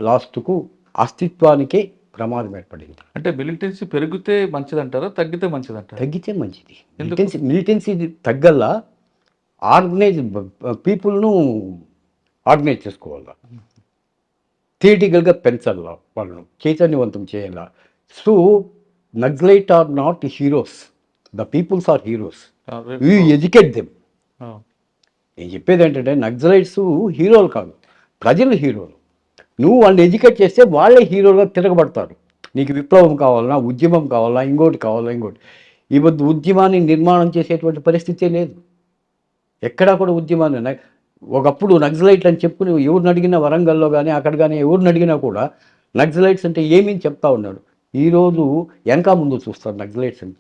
Speaker 3: లాస్ట్కు అస్తిత్వానికే ప్రమాదం ఏర్పడింది.
Speaker 2: అంటే మిలిటెన్సీ పెరిగితే మంచిదంటారా, తగ్గితే మంచిదంటారా?
Speaker 3: తగ్గితే మంచిది. మిలిటెన్సీ తగ్గల్లా పీపుల్ను ఆర్గనైజ్ చేసుకోవాలా, థియేటికల్గా పెంచాలా, వాళ్ళను చైతన్యవంతం చేయాలా. So Naxalite are not heroes, the peoples are heroes, you educate them. నేను చెప్పేది ఏంటంటే నక్సలైట్స్ హీరోలు కాదు, ప్రజలు హీరోలు. నువ్వు వాళ్ళని ఎడ్యుకేట్ చేస్తే వాళ్ళే హీరోలుగా తిరగబడతారు. నీకు విప్లవం కావాలన్నా, ఉద్యమం కావాలన్నా, ఇంకోటి. ఈ వద్దు ఉద్యమాన్ని నిర్మాణం చేసేటువంటి పరిస్థితే లేదు. ఎక్కడా కూడా ఉద్యమాన్ని ఒకప్పుడు నక్సలైట్లు అని చెప్పుకుని ఎవరిని అడిగినా, వరంగల్లో కానీ అక్కడ కానీ ఎవరిని అడిగినా కూడా నక్సలైట్స్ అంటే ఏమీ చెప్తా ఉన్నాడు. ఈరోజు వెనక ముందు చూస్తారు నక్సలైట్స్ అని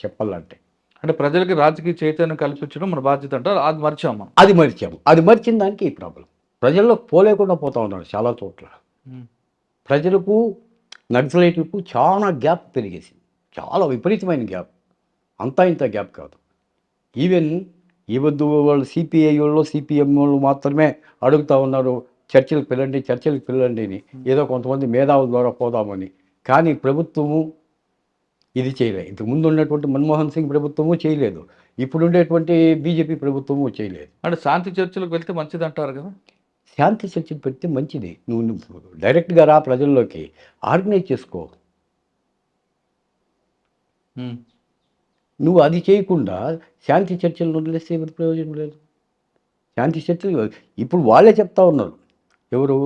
Speaker 3: చెప్పాలంటే.
Speaker 2: అంటే ప్రజలకి రాజకీయ చైతన్యం కల్పించడం మన బాధ్యత అంటారు. అది మర్చాము.
Speaker 3: అది మర్చిన దానికి ఈ ప్రాబ్లం. ప్రజల్లో పోలేకుండా పోతా ఉన్నాడు చాలా చోట్ల. ప్రజలకు నక్సలైట్లకు చాలా గ్యాప్ పెరిగేసింది, చాలా విపరీతమైన గ్యాప్, అంతా ఇంత గ్యాప్ కాదు. ఈవెన్ ఈ వద్దు వాళ్ళు సిపిఐ వాళ్ళు సిపిఎం వాళ్ళు మాత్రమే అడుగుతూ ఉన్నారు, చర్చలకు పిల్లండి అని. ఏదో కొంతమంది మేధావుల ద్వారా పోదామని. కానీ ప్రభుత్వము ఇది చేయలేదు. ఇంతకుముందు ఉన్నటువంటి మన్మోహన్ సింగ్ ప్రభుత్వము చేయలేదు, ఇప్పుడు ఉండేటువంటి బీజేపీ ప్రభుత్వము చేయలేదు.
Speaker 2: అంటే శాంతి చర్చలకు వెళ్తే మంచిది అంటారు కదా.
Speaker 3: శాంతి చర్చలు పెడితే మంచిది. నువ్వు డైరెక్ట్గా రా ప్రజల్లోకి, ఆర్గనైజ్ చేసుకో. నువ్వు అది చేయకుండా శాంతి చర్చలను వదిలేస్తే ఏమి ప్రయోజనం లేదు. శాంతి చర్చలు ఇప్పుడు వాళ్ళే చెప్తా ఉన్నారు, ఎవరు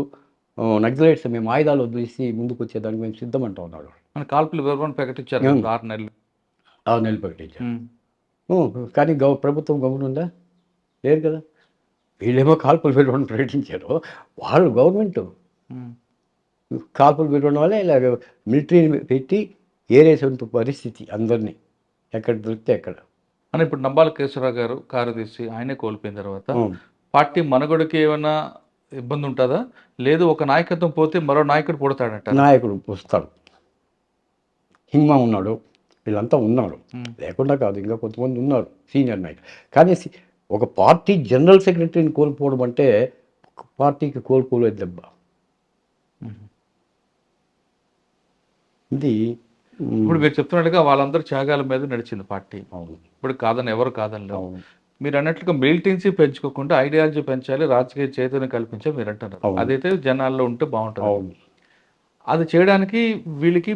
Speaker 3: నక్సలైట్స్ మేము ఆయుధాలు వదిలేసి ముందుకు వచ్చేదానికి మేము సిద్ధం అంటూ ఉన్నారు.
Speaker 2: మన కాల్పులు వివరణ ప్రకటించారు 6 నెలలు.
Speaker 3: 6 నెలలు ప్రకటించారు. కానీ ప్రభుత్వం గమనుందా? లేదు కదా. వీళ్ళేమో కాల్పులు విరమణ ప్రకటించారు, వాళ్ళు గవర్నమెంట్ కాల్పులు విరమణ వల్ల ఇలాగ మిలిటరీని పెట్టి ఏరేసేంత పరిస్థితి అందరినీ ఎక్కడ దొరికితే ఎక్కడ.
Speaker 2: అని ఇప్పుడు నంబాల కేశవరావు గారు కారు తీసి ఆయనే కోల్పోయిన తర్వాత పార్టీ మనుగడకి ఏమైనా ఇబ్బంది ఉంటుందా? లేదు ఒక నాయకత్వం పోతే మరో నాయకుడు పుడతాడంట.
Speaker 3: నాయకుడు వస్తాడు, హింమా ఉన్నాడు, వీళ్ళంతా ఉన్నారు, లేకుండా కాదు, ఇంకా కొంతమంది ఉన్నారు సీనియర్ నాయకులు. కానీ ఒక పార్టీ జనరల్ సెక్రటరీని కోల్పోవడం అంటే పార్టీకి కోల్పోలేదు దెబ్బ. ఇది
Speaker 2: ఇప్పుడు మీరు చెప్తున్నట్టుగా వాళ్ళందరూ త్యాగాల మీద నడిచింది పార్టీ.
Speaker 3: అవును.
Speaker 2: ఇప్పుడు కాదని ఎవరు కాదని లేవు.
Speaker 3: అవును.
Speaker 2: మీరు అన్నట్లుగా మిలిటెన్సీ పెంచుకోకుండా ఐడియాలజీ పెంచాలి, రాజకీయ చైతన్యం కల్పించాలి మీరు అంటున్నారు. అదైతే జనాల్లో ఉంటే బాగుంటుంది.
Speaker 3: అవును.
Speaker 2: అది చేయడానికి వీళ్ళకి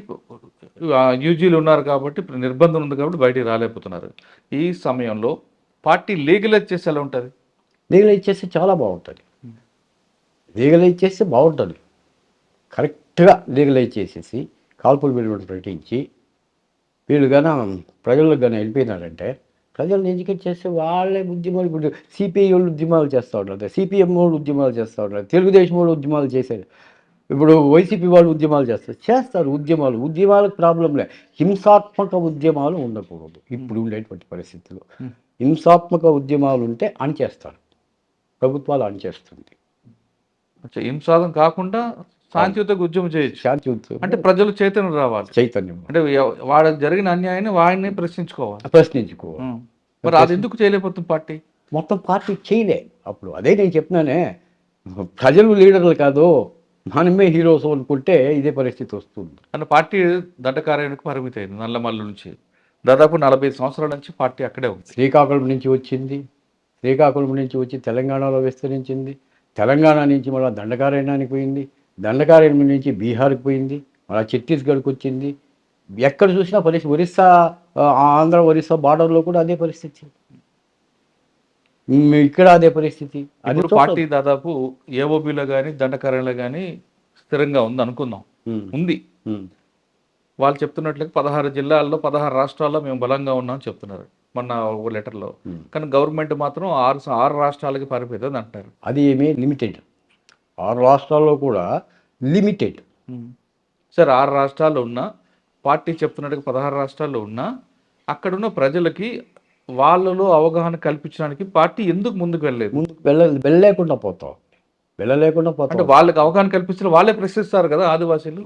Speaker 2: యూజీలు ఉన్నారు కాబట్టి, నిర్బంధం ఉంది కాబట్టి బయటికి రాలేకపోతున్నారు. ఈ సమయంలో పార్టీ లీగలైజ్ చేసి ఎలా ఉంటుంది?
Speaker 3: లీగలైజ్ చేస్తే చాలా బాగుంటుంది. లీగలైజ్ చేస్తే బాగుంటుంది. కరెక్ట్గా లీగలైజ్ చేసేసి కాల్పులు విలువను ప్రకటించి వీళ్ళు కానీ ప్రజలకు కానీ వెళ్ళిపోయినారంటే, ప్రజలను ఎడ్యుకేట్ చేస్తే వాళ్ళే ఉద్యమాలు. ఇప్పుడు సిపిఐ వాళ్ళు ఉద్యమాలు చేస్తూ ఉంటారు, సిపిఎం వాళ్ళు ఉద్యమాలు చేస్తూ ఉంటారు, తెలుగుదేశం వాళ్ళు ఉద్యమాలు చేశారు, ఇప్పుడు వైసీపీ వాళ్ళు ఉద్యమాలు చేస్తారు. ఉద్యమాలకు ప్రాబ్లంలే. హింసాత్మక ఉద్యమాలు ఉండకూడదు. ఇప్పుడు ఉండేటువంటి పరిస్థితుల్లో హింసాత్మక ఉద్యమాలు ఉంటే అణచేస్తారు, ప్రభుత్వాలు అణచేస్తుంది.
Speaker 2: హింసాదం కాకుండా శాంతియుతంగా ఉద్యమం చేయొచ్చు.
Speaker 3: శాంతియుతం
Speaker 2: అంటే ప్రజలు చైతన్యం రావాలి.
Speaker 3: చైతన్యం
Speaker 2: అంటే వాడికి జరిగిన అన్యాయాన్ని వాడిని ప్రశ్నించుకోవాలి. మరి అది ఎందుకు చేయలేకపోతుంది పార్టీ?
Speaker 3: మొత్తం పార్టీ చేయలే అప్పుడు. అదే నేను చెప్పినానే, ప్రజలు లీడర్లు కాదు, మనమే హీరోస్ అనుకుంటే ఇదే పరిస్థితి వస్తుంది.
Speaker 2: అంటే పార్టీ దండకార్యానికి పరిమితి అయింది. నల్లమల్లు నుంచి దాదాపు 45 సంవత్సరాల నుంచి పార్టీ అక్కడే ఉంది.
Speaker 3: శ్రీకాకుళం నుంచి వచ్చి తెలంగాణలో విస్తరించింది. తెలంగాణ నుంచి మళ్ళీ దండకారణ్యానికి పోయింది. దండకారణ్యం నుంచి బీహార్కి పోయింది, మళ్ళీ ఛత్తీస్గఢ్కి వచ్చింది. ఎక్కడ చూసినా పరిస్థితి. ఒరిస్సా, ఆంధ్ర ఒరిస్సా బార్డర్లో కూడా అదే పరిస్థితి, ఇక్కడ అదే పరిస్థితి.
Speaker 2: ఇప్పుడు పార్టీ దాదాపు ఏఓబీలో కానీ దండకారణ్యంలో కానీ స్థిరంగా ఉంది అనుకుందాం. ఉంది. వాళ్ళు చెప్తున్నట్లుగా 16 జిల్లాల్లో 16 రాష్ట్రాల్లో మేము బలంగా ఉన్నామని చెప్తున్నారు మొన్న ఒక లెటర్లో. కానీ గవర్నమెంట్ మాత్రం 6 రాష్ట్రాలకి పరిమితం అంటారు.
Speaker 3: అది ఏమీ లిమిటెడ్. 6 రాష్ట్రాల్లో కూడా లిమిటెడ్.
Speaker 2: సరే, 6 రాష్ట్రాల్లో ఉన్న పార్టీ చెప్తున్నట్టుగా 16 రాష్ట్రాల్లో ఉన్నా అక్కడున్న ప్రజలకి వాళ్ళలో అవగాహన కల్పించడానికి పార్టీ ఎందుకు ముందుకు
Speaker 3: వెళ్ళలేకుండా పోతాం.
Speaker 2: అంటే వాళ్ళకి అవగాహన కల్పిస్తారు, వాళ్ళే ప్రశ్నిస్తారు కదా ఆదివాసీలు.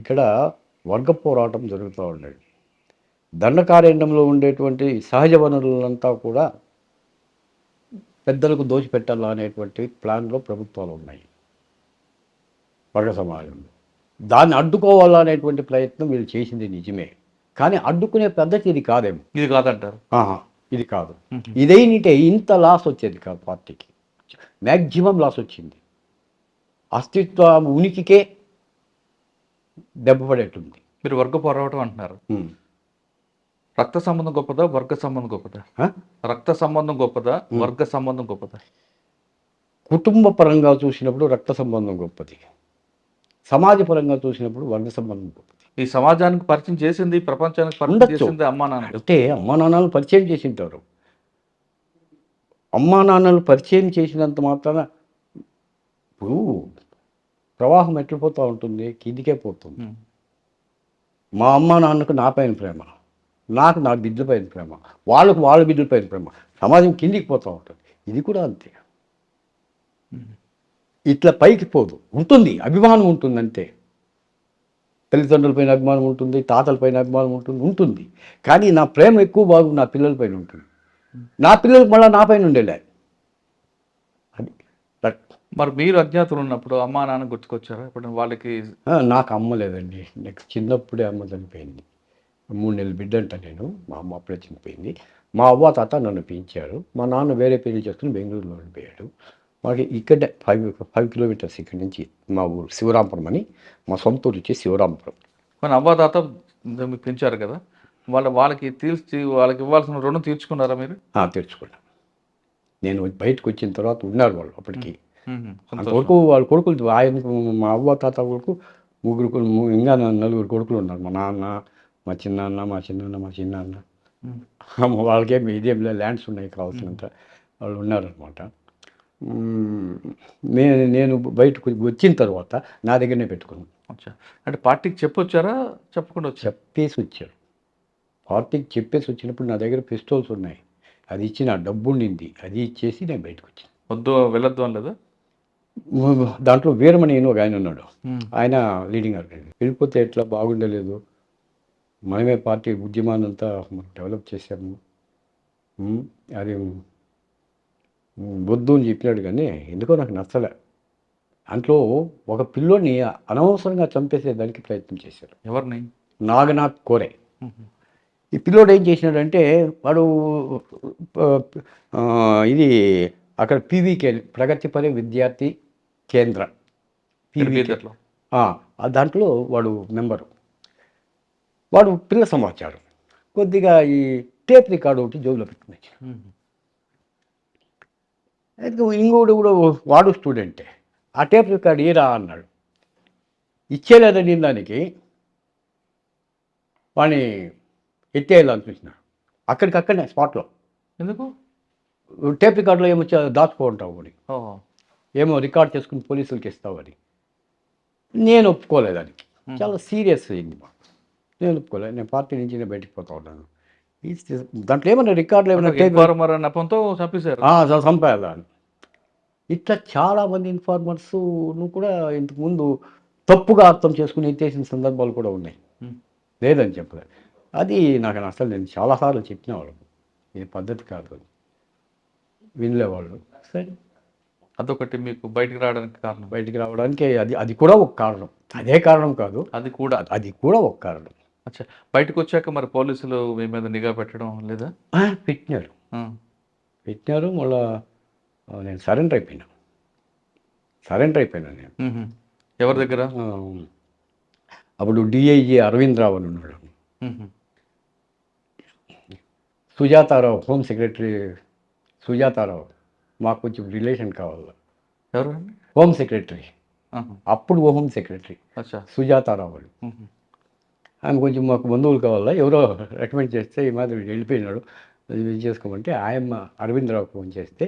Speaker 3: ఇక్కడ వర్గ పోరాటం జరుగుతూ ఉండేది. దండకారణ్యంలో ఉండేటువంటి సహజ వనరులంతా కూడా పెద్దలకు దోచిపెట్టాలా అనేటువంటి ప్లాన్లో ప్రభుత్వాలు ఉన్నాయి వర్గ సమాజంలో. దాన్ని అడ్డుకోవాలా అనేటువంటి ప్రయత్నం వీళ్ళు చేసింది నిజమే, కానీ అడ్డుకునే పద్ధతి ఇది కాదేమో.
Speaker 2: ఇది కాదంటారు.
Speaker 3: ఇది కాదు. ఇదేంటే ఇంత లాస్ వచ్చేది కాదు పార్టీకి. మ్యాక్సిమం లాస్ వచ్చింది. అస్తిత్వ ఉనికికే దెబ్బపడేటుంది.
Speaker 2: మీరు వర్గ పోరాటం అంటున్నారు. రక్త సంబంధం గొప్పదా, వర్గ సంబంధం గొప్పదా? రక్త సంబంధం గొప్పదా, వర్గ సంబంధం గొప్పదా?
Speaker 3: కుటుంబ పరంగా చూసినప్పుడు రక్త సంబంధం గొప్పది, సమాజ పరంగా చూసినప్పుడు వర్గ సంబంధం గొప్పది.
Speaker 2: ఈ సమాజానికి పరిచయం చేసింది, ప్రపంచానికి పరిచయం చేసింది అమ్మా నాన్న.
Speaker 3: అంటే అమ్మా నాన్నలు పరిచయం చేసింటారు. అమ్మా నాన్నలు పరిచయం చేసినంత మాత్రాన ఇప్పుడు ప్రవాహం ఎట్లా పోతూ ఉంటుంది, కిందికే పోతుంది. మా అమ్మ నాన్నకు నా పైన ప్రేమ, నాకు నా బిడ్డల పైన ప్రేమ, వాళ్ళకు వాళ్ళ బిడ్డల పైన ప్రేమ, సమాజం కిందికి పోతూ ఉంటుంది. ఇది కూడా అంతే, ఇట్లా పైకి పోదు. ఉంటుంది, అభిమానం ఉంటుంది అంతే. తల్లిదండ్రులపైన అభిమానం ఉంటుంది, తాతలపైన అభిమానం ఉంటుంది. కానీ నా ప్రేమ ఎక్కువ భాగం నా పిల్లలపైన ఉంటుంది. నా పిల్లలకు మళ్ళీ నా పైన ఉండేలే. అది బట్
Speaker 2: మరి మీరు అజ్ఞాతులు ఉన్నప్పుడు అమ్మా నాన్న గుర్తుకొచ్చారా ఇప్పుడు వాళ్ళకి?
Speaker 3: నాకు అమ్మ లేదండి. నాకు చిన్నప్పుడే అమ్మ చనిపోయింది. 3 నెలల బిడ్డ అంట నేను. మా అమ్మ అప్పుడే చనిపోయింది. మా అవ్వ తాత నన్ను పెంచారు. మా నాన్న వేరే పెళ్లి చేసుకుని బెంగళూరులో ఉండిపోయాడు. మాకు ఇక్కడే 5 కిలోమీటర్స్ ఇక్కడి నుంచి మా ఊరు శివరాంపురం అని. మా సొంత ఊరు వచ్చి శివరాంపురం.
Speaker 2: మన అవ్వాతాత మీకు పెంచారు కదా, వాళ్ళకి వాళ్ళకి ఇవ్వాల్సిన రుణం తీర్చుకున్నారా మీరు?
Speaker 3: తెరుచుకున్నాను. నేను బయటకు వచ్చిన తర్వాత ఉన్నారు వాళ్ళు అప్పటికి.
Speaker 2: సంతోషం.
Speaker 3: అంతవరకు వాళ్ళ కొడుకులు ఆయనకు మా అవ్వ తాత కొడుకు ఇంకా 4 కొడుకులు ఉన్నారు. మా నాన్న, మా చిన్నాన్న, మా చిన్నాన్న. వాళ్ళకేం ఇదేం ల్యాండ్స్ ఉన్నాయి కావాల్సినంత. వాళ్ళు ఉన్నారనమాట. నేను బయటకు వచ్చిన తర్వాత నా దగ్గరనే పెట్టుకున్నాను.
Speaker 2: అచ్చా, అంటే పార్టీకి చెప్పొచ్చారా చెప్పకుండా వచ్చారు?
Speaker 3: చెప్పేసి వచ్చారు. పార్టీకి చెప్పేసి వచ్చినప్పుడు నా దగ్గర పిస్టోల్స్ ఉన్నాయి. అది ఇచ్చి నా డబ్బు ఉండింది. అది ఇచ్చేసి నేను బయటకు వచ్చాను.
Speaker 2: వద్దు వెళ్ళొద్దు అని లేదా?
Speaker 3: దాంట్లో వీరమణి అని ఒక ఆయన ఉన్నాడు. ఆయన లీడింగ్ ఆర్గనైజర్. వెళ్ళిపోతే ఎట్లా బాగుండలేదు. మనమే పార్టీ ఉద్యమాన్ని అంతా డెవలప్ చేశాము. అది వద్దు అని చెప్పినాడు కానీ ఎందుకో నాకు నచ్చలే. దాంట్లో ఒక పిల్లోని అనవసరంగా చంపేసేదానికి ప్రయత్నం చేశారు.
Speaker 2: ఎవరిని?
Speaker 3: నాగనాథ్ కోరే. ఈ పిల్లోడు ఏం చేసినాడంటే వాడు ఇది అక్కడ పీవీకే ప్రగతిపరి విద్యార్థి కేంద్ర
Speaker 2: బీదర్లో.
Speaker 3: దాంట్లో వాడు మెంబరు. వాడు పిల్ల సమాచారం కొద్దిగా ఈ టేప్ రికార్డు ఒకటి జోబులో పెట్టుకుని ఇంకోటి కూడా వాడు స్టూడెంటే. ఆ టేప్ రికార్డు ఏరా అన్నాడు. ఇచ్చేలేదని దానికి వాడిని ఎత్తేయాలని చూసినాడు. అక్కడికక్కడనే స్పాట్లో.
Speaker 2: ఎందుకు?
Speaker 3: టేప్ రికార్డులో ఏమో దాచుకుంటావు అని,
Speaker 2: ఓహో,
Speaker 3: ఏమో రికార్డ్ చేసుకుని పోలీసులకి ఇస్తావని. నేను ఒప్పుకోలేదానికి. చాలా సీరియస్ అయింది మాకు. నేను ఒప్పుకోలేదు. నేను పార్టీ నుంచి నేను బయటికి పోతా ఉన్నాను. దాంట్లో ఏమన్నా రికార్డులు ఏమన్నా
Speaker 2: నెపంతో చంపేశారు.
Speaker 3: చంపేయాలని. ఇట్లా చాలామంది ఇన్ఫార్మర్స్ను కూడా ఇంతకుముందు తప్పుగా అర్థం చేసుకుని ఎత్తేసిన సందర్భాలు కూడా ఉన్నాయి. లేదని చెప్పలేదు. అది నాకు అసలు నేను చాలాసార్లు చెప్పిన వాళ్ళకు ఇది పద్ధతి కాదు అని. వినలేవాళ్ళు. సరే,
Speaker 2: అదొకటి మీకు బయటికి రావడానికి కారణం.
Speaker 3: బయటికి రావడానికి అది కూడా ఒక కారణం. అదే కారణం కాదు, అది కూడా ఒక కారణం.
Speaker 2: అచ్చా, బయటకు వచ్చాక మరి పోలీసులు మీ మీద నిఘా పెట్టడం లేదా?
Speaker 3: పెట్టినారు. మళ్ళా నేను సరెండర్ అయిపోయినాను నేను.
Speaker 2: ఎవరి దగ్గర?
Speaker 3: అప్పుడు డిఐజీ అరవింద్ రావు అని ఉన్నాడు. Sujatha Rao home secretary. సుజాతారావు మాకు కొంచెం రిలేషన్ కావాలి.
Speaker 2: ఎవరు?
Speaker 3: Home secretary. అప్పుడు హోమ్ సెక్రటరీ సుజాతారావు వాళ్ళు. ఆమె కొంచెం మాకు బంధువులు కావాలా, ఎవరో రికమెండ్ చేస్తే ఈ మాదిరి వెళ్ళిపోయినాడు ఇది చేసుకోమంటే ఆయమ్మ అరవిందరావు ఫోన్ చేస్తే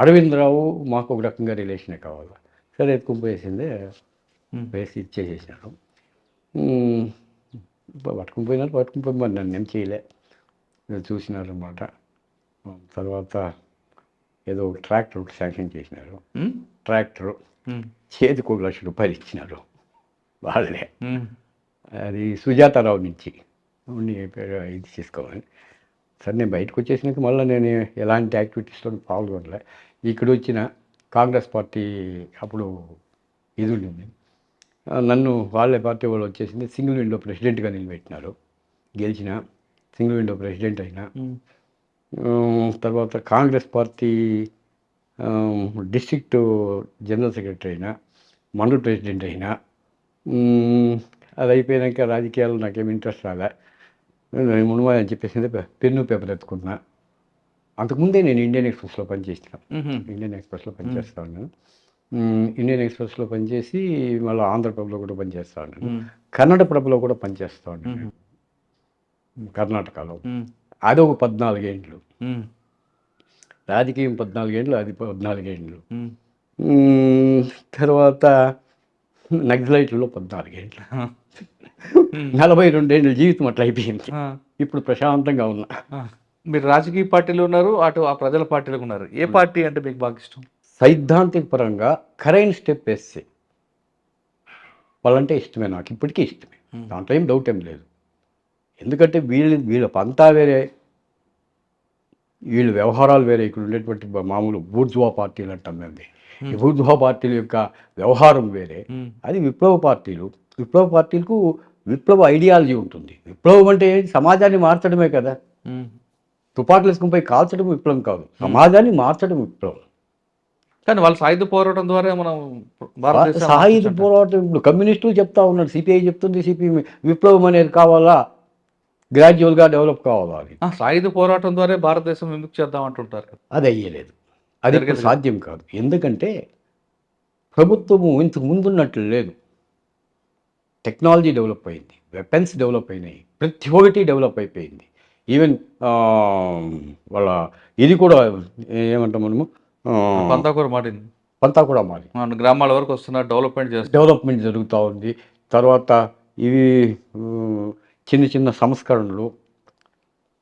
Speaker 3: అరవిందరావు మాకు ఒక రకంగా రిలేషనే కావాలి. సరే ఎత్తుకుని పోయేసిందే వేసి ఇచ్చేసేసినాడు. పట్టుకుని పోయి మరి నన్ను ఏం చేయలే. చూసినారు అన్నమాట. తర్వాత ఏదో ట్రాక్టర్ ఒకటి శాంక్షన్ చేసినారు. ట్రాక్టరు చేతికి ₹1,00,000 ఇచ్చినారు వాళ్ళే. అది సుజాతారావు నుంచి ఇది చేసుకోవాలి. సరే నేను బయటకు వచ్చేసినాక మళ్ళీ నేను ఎలాంటి యాక్టివిటీస్లో పాల్గొనలే. ఇక్కడ వచ్చిన కాంగ్రెస్ పార్టీ అప్పుడు ఇది ఉండింది. నన్ను వాళ్ళే పార్టీ వాళ్ళు వచ్చేసింది సింగిల్ విండో ప్రెసిడెంట్గా నిలబెట్టినారు. గెలిచిన సింగిల్ విండో ప్రెసిడెంట్ అయినా. తర్వాత Congress party district general secretary అయినా, మండల్ ప్రెసిడెంట్ అయినా. అది అయిపోయాక రాజకీయాలు నాకేం ఇంట్రెస్ట్ రాలే. మునుమాయ అని చెప్పేసి పెన్ను పేపర్ ఎత్తుకున్నా. అంతకుముందే నేను ఇండియన్ ఎక్స్ప్రెస్లో పనిచేసిన. ఇండియన్ ఎక్స్ప్రెస్లో పనిచేస్తా ఉన్నాను. ఇండియన్ ఎక్స్ప్రెస్లో పనిచేసి మళ్ళీ ఆంధ్రప్రభలో కూడా పనిచేస్తా ఉన్నాను. కన్నడ ప్రభలో కూడా పనిచేస్తా ఉన్నాను కర్ణాటకలో. అది ఒక 14 ఏళ్ళు. రాజకీయం 14 ఏళ్ళు, అది 14 ఏళ్ళు. తర్వాత నక్సలైట్లలో 14 ఏళ్ళు. 42 ఏళ్ళ జీవితం అట్లా అయిపోయింది. ఇప్పుడు ప్రశాంతంగా ఉన్నా.
Speaker 2: మీరు రాజకీయ పార్టీలో ఉన్నారు, అటు ఆ ప్రజల పార్టీలో ఉన్నారు. ఏ పార్టీ అంటే మీకు బాగా ఇష్టం?
Speaker 3: సైద్ధాంతిక పరంగా కరెంట్ స్టెప్ వేస్తే వాళ్ళంటే ఇష్టమే, నాకు ఇప్పటికీ ఇష్టమే. దాంట్లో ఏం డౌట్ ఏం లేదు. ఎందుకంటే వీళ్ళ పంతా వేరే, వీళ్ళ వ్యవహారాలు వేరే, ఇక్కడ ఉండేటువంటి మామూలు బూర్జువా పార్టీలు అంటాం మేము. ఈ బూర్జువా పార్టీల యొక్క వ్యవహారం వేరే, అది విప్లవ పార్టీలు. విప్లవ పార్టీలకు విప్లవ ఐడియాలజీ ఉంటుంది. విప్లవం అంటే సమాజాన్ని మార్చడమే కదా. తుపాకులు వేసుకుని పోయి కాల్చడం విప్లవం కాదు, సమాజాన్ని మార్చడం విప్లవం.
Speaker 2: కానీ వాళ్ళు సాయుధ పోరాటం ద్వారా మనం భారతదేశం
Speaker 3: సాయుధ పోరాటం ఇప్పుడు కమ్యూనిస్టులు చెప్తా ఉన్నారు, సిపిఐ చెప్తుంది, సిపిఎం విప్లవం అనేది కావాలా, గ్రాడ్యువల్గా డెవలప్ కావాలా అని.
Speaker 2: సాయుధ పోరాటం ద్వారా భారతదేశం విముక్తి చేద్దాం అంటుంటారు కదా.
Speaker 3: అది అయ్యలేదు, అది ఇప్పుడు సాధ్యం కాదు. ఎందుకంటే ప్రభుత్వము ఇంతకు ముందున్నట్లు లేదు. టెక్నాలజీ డెవలప్ అయింది, వెపన్స్ డెవలప్ అయినాయి, ప్రతి ఒక్కటి డెవలప్ అయిపోయింది. ఈవెన్ వాళ్ళ ఇది కూడా ఏమంటాం మనము,
Speaker 2: పంతా కూడా మారింది,
Speaker 3: పంతా కూడా మారి
Speaker 2: గ్రామాల వరకు వస్తున్నారు,
Speaker 3: డెవలప్మెంట్ జరుగుతూ ఉంది. తర్వాత ఇవి చిన్న చిన్న సంస్కరణలు,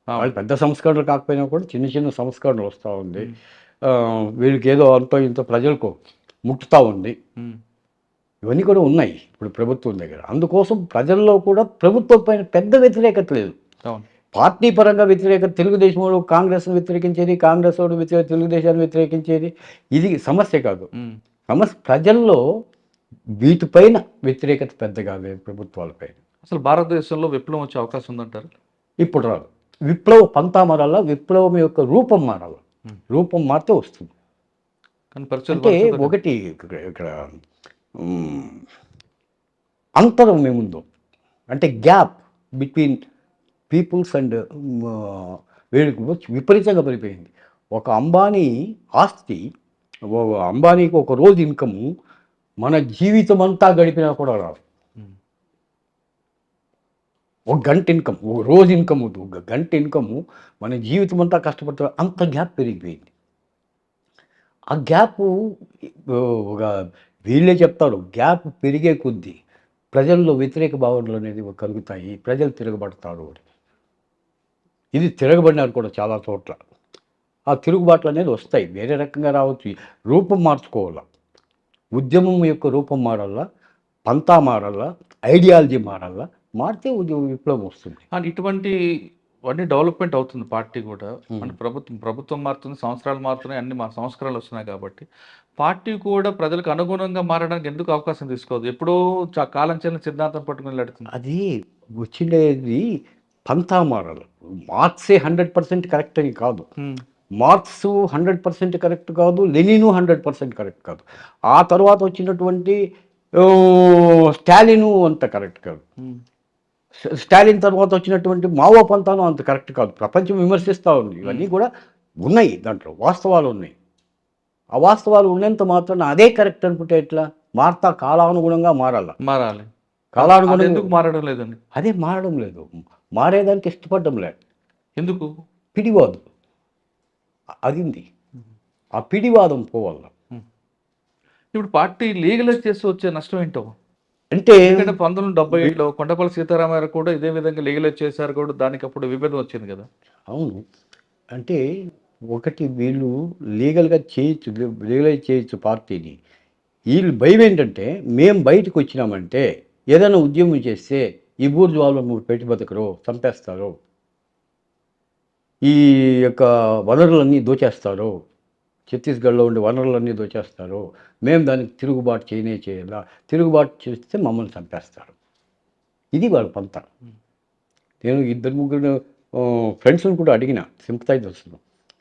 Speaker 3: వాళ్ళు పెద్ద సంస్కరణలు కాకపోయినా కూడా చిన్న చిన్న సంస్కరణలు వస్తూ ఉంది. వీళ్ళకి ఏదో అంతో ఇంతో ప్రజలకు ముట్టుతూ ఉంది. ఇవన్నీ కూడా ఉన్నాయి ఇప్పుడు ప్రభుత్వం దగ్గర. అందుకోసం ప్రజల్లో కూడా ప్రభుత్వం పైన పెద్ద వ్యతిరేకత లేదు. పార్టీ పరంగా వ్యతిరేకత, తెలుగుదేశం వాడు కాంగ్రెస్ను వ్యతిరేకించేది, కాంగ్రెస్ వాడు తెలుగుదేశాన్ని వ్యతిరేకించేది, ఇది సమస్య కాదు. సమస్య ప్రజల్లో వీటిపైన వ్యతిరేకత పెద్దగా లేదు ప్రభుత్వాలపైన.
Speaker 2: అసలు భారతదేశంలో విప్లవం వచ్చే అవకాశం ఉందంటారు?
Speaker 3: ఇప్పుడు రాదు. విప్లవ పంతా మారాల, విప్లవం యొక్క రూపం మారాల. రూపం మారితే వస్తుంది. అంటే ఒకటి ఇక్కడ అంతరం ఏముందో అంటే గ్యాప్ బిట్వీన్ పీపుల్స్ అండ్ వీళ్ళకి విపరీతంగా పడిపోయింది. ఒక అంబానీ ఆస్తి, అంబానీకి ఒక రోజు ఇన్కము మన జీవితం అంతా గడిపినా కూడా రాదు. ఒక గంట ఇన్కమ్, ఒక రోజు ఇన్కమ్, ఒక గంట ఇన్కము మన జీవితం అంతా కష్టపడుతూ అంత గ్యాప్ పెరిగిపోయింది. ఆ గ్యాప్ ఒక వీళ్ళే చెప్తారు, గ్యాప్ పెరిగే కొద్దీ ప్రజల్లో వ్యతిరేక భావనలు అనేది కలుగుతాయి, ప్రజలు తిరగబడతారు. ఇది తిరగబడినారు కూడా చాలా చోట్ల. ఆ తిరుగుబాట్లు అనేది వస్తాయి, వేరే రకంగా రావచ్చు. రూపం మార్చుకోవాలా, ఉద్యమం యొక్క రూపం మారాలా, పంతా మారాలా, ఐడియాలజీ మారాలా, మారితే విప్లవం వస్తుంది.
Speaker 2: అండ్ ఇటువంటి అన్ని డెవలప్మెంట్ అవుతుంది పార్టీ కూడా. అంటే ప్రభుత్వం మారుతుంది, సంవత్సరాలు మారుతున్నాయి, అన్ని సంస్కరణలు వస్తున్నాయి. కాబట్టి పార్టీ కూడా ప్రజలకు అనుగుణంగా మారడానికి ఎందుకు అవకాశం తీసుకోవద్దు? ఎప్పుడో కాలం చెందిన సిద్ధాంతం పట్టుకుని వెళ్తుంది.
Speaker 3: అది వచ్చిండేది పంతా మారాలి. మార్క్సే 100% కరెక్ట్ అని కాదు, మార్క్స్ 100% కరెక్ట్ కాదు, లెనిను 100% కరెక్ట్ కాదు, ఆ తర్వాత వచ్చినటువంటి స్టాలిను అంత కరెక్ట్ కాదు, స్టాలిన్ తర్వాత వచ్చినటువంటి మావో పంతాను అంత కరెక్ట్ కాదు. ప్రపంచం విమర్శిస్తూ ఉంది. ఇవన్నీ కూడా ఉన్నాయి, దాంట్లో వాస్తవాలు ఉన్నాయి. ఆ వాస్తవాలు ఉన్నంత మాత్రాన అదే కరెక్ట్ అనుకుంటే ఎట్లా? మారుతా, కాలానుగుణంగా మారాలి. కాలానుగుణంగా
Speaker 2: ఎందుకు మారడం లేదండి?
Speaker 3: అదే మారడం లేదు, మారేదానికి ఇష్టపడడం లేదు.
Speaker 2: ఎందుకు?
Speaker 3: పిడివాదం అదింది, ఆ పిడివాదం పోవాల.
Speaker 2: ఇప్పుడు పార్టీ లీగలైజ్ చేసి వచ్చే నష్టం ఏంటో
Speaker 3: అంటే
Speaker 2: 1977లో కొండపల్లి సీతారామయ్య కూడా ఇదే విధంగా లీగలైజ్ చేశారు కూడా, దానికి అప్పుడు విభేదం వచ్చింది కదా.
Speaker 3: అవును, అంటే ఒకటి వీళ్ళు లీగలైజ్ చేయొచ్చు పార్టీని. వీళ్ళు భయం ఏంటంటే, మేము బయటకు వచ్చినామంటే ఏదైనా ఉద్యమం చేస్తే ఈ బూర్జువాళ్ళు పెట్టి బతకరు, చంపేస్తారు, ఈ యొక్క వనరులన్నీ దోచేస్తారు, ఛత్తీస్గఢ్లో ఉండే వనరులన్నీ దోచేస్తారు, మేము దానికి తిరుగుబాటు చేయాలా, తిరుగుబాటు చేస్తే మమ్మల్ని చంపేస్తారు. ఇది వాళ్ళ పంత. నేను 2-3 ఫ్రెండ్స్ని కూడా అడిగిన, సింపథైజర్స్ను,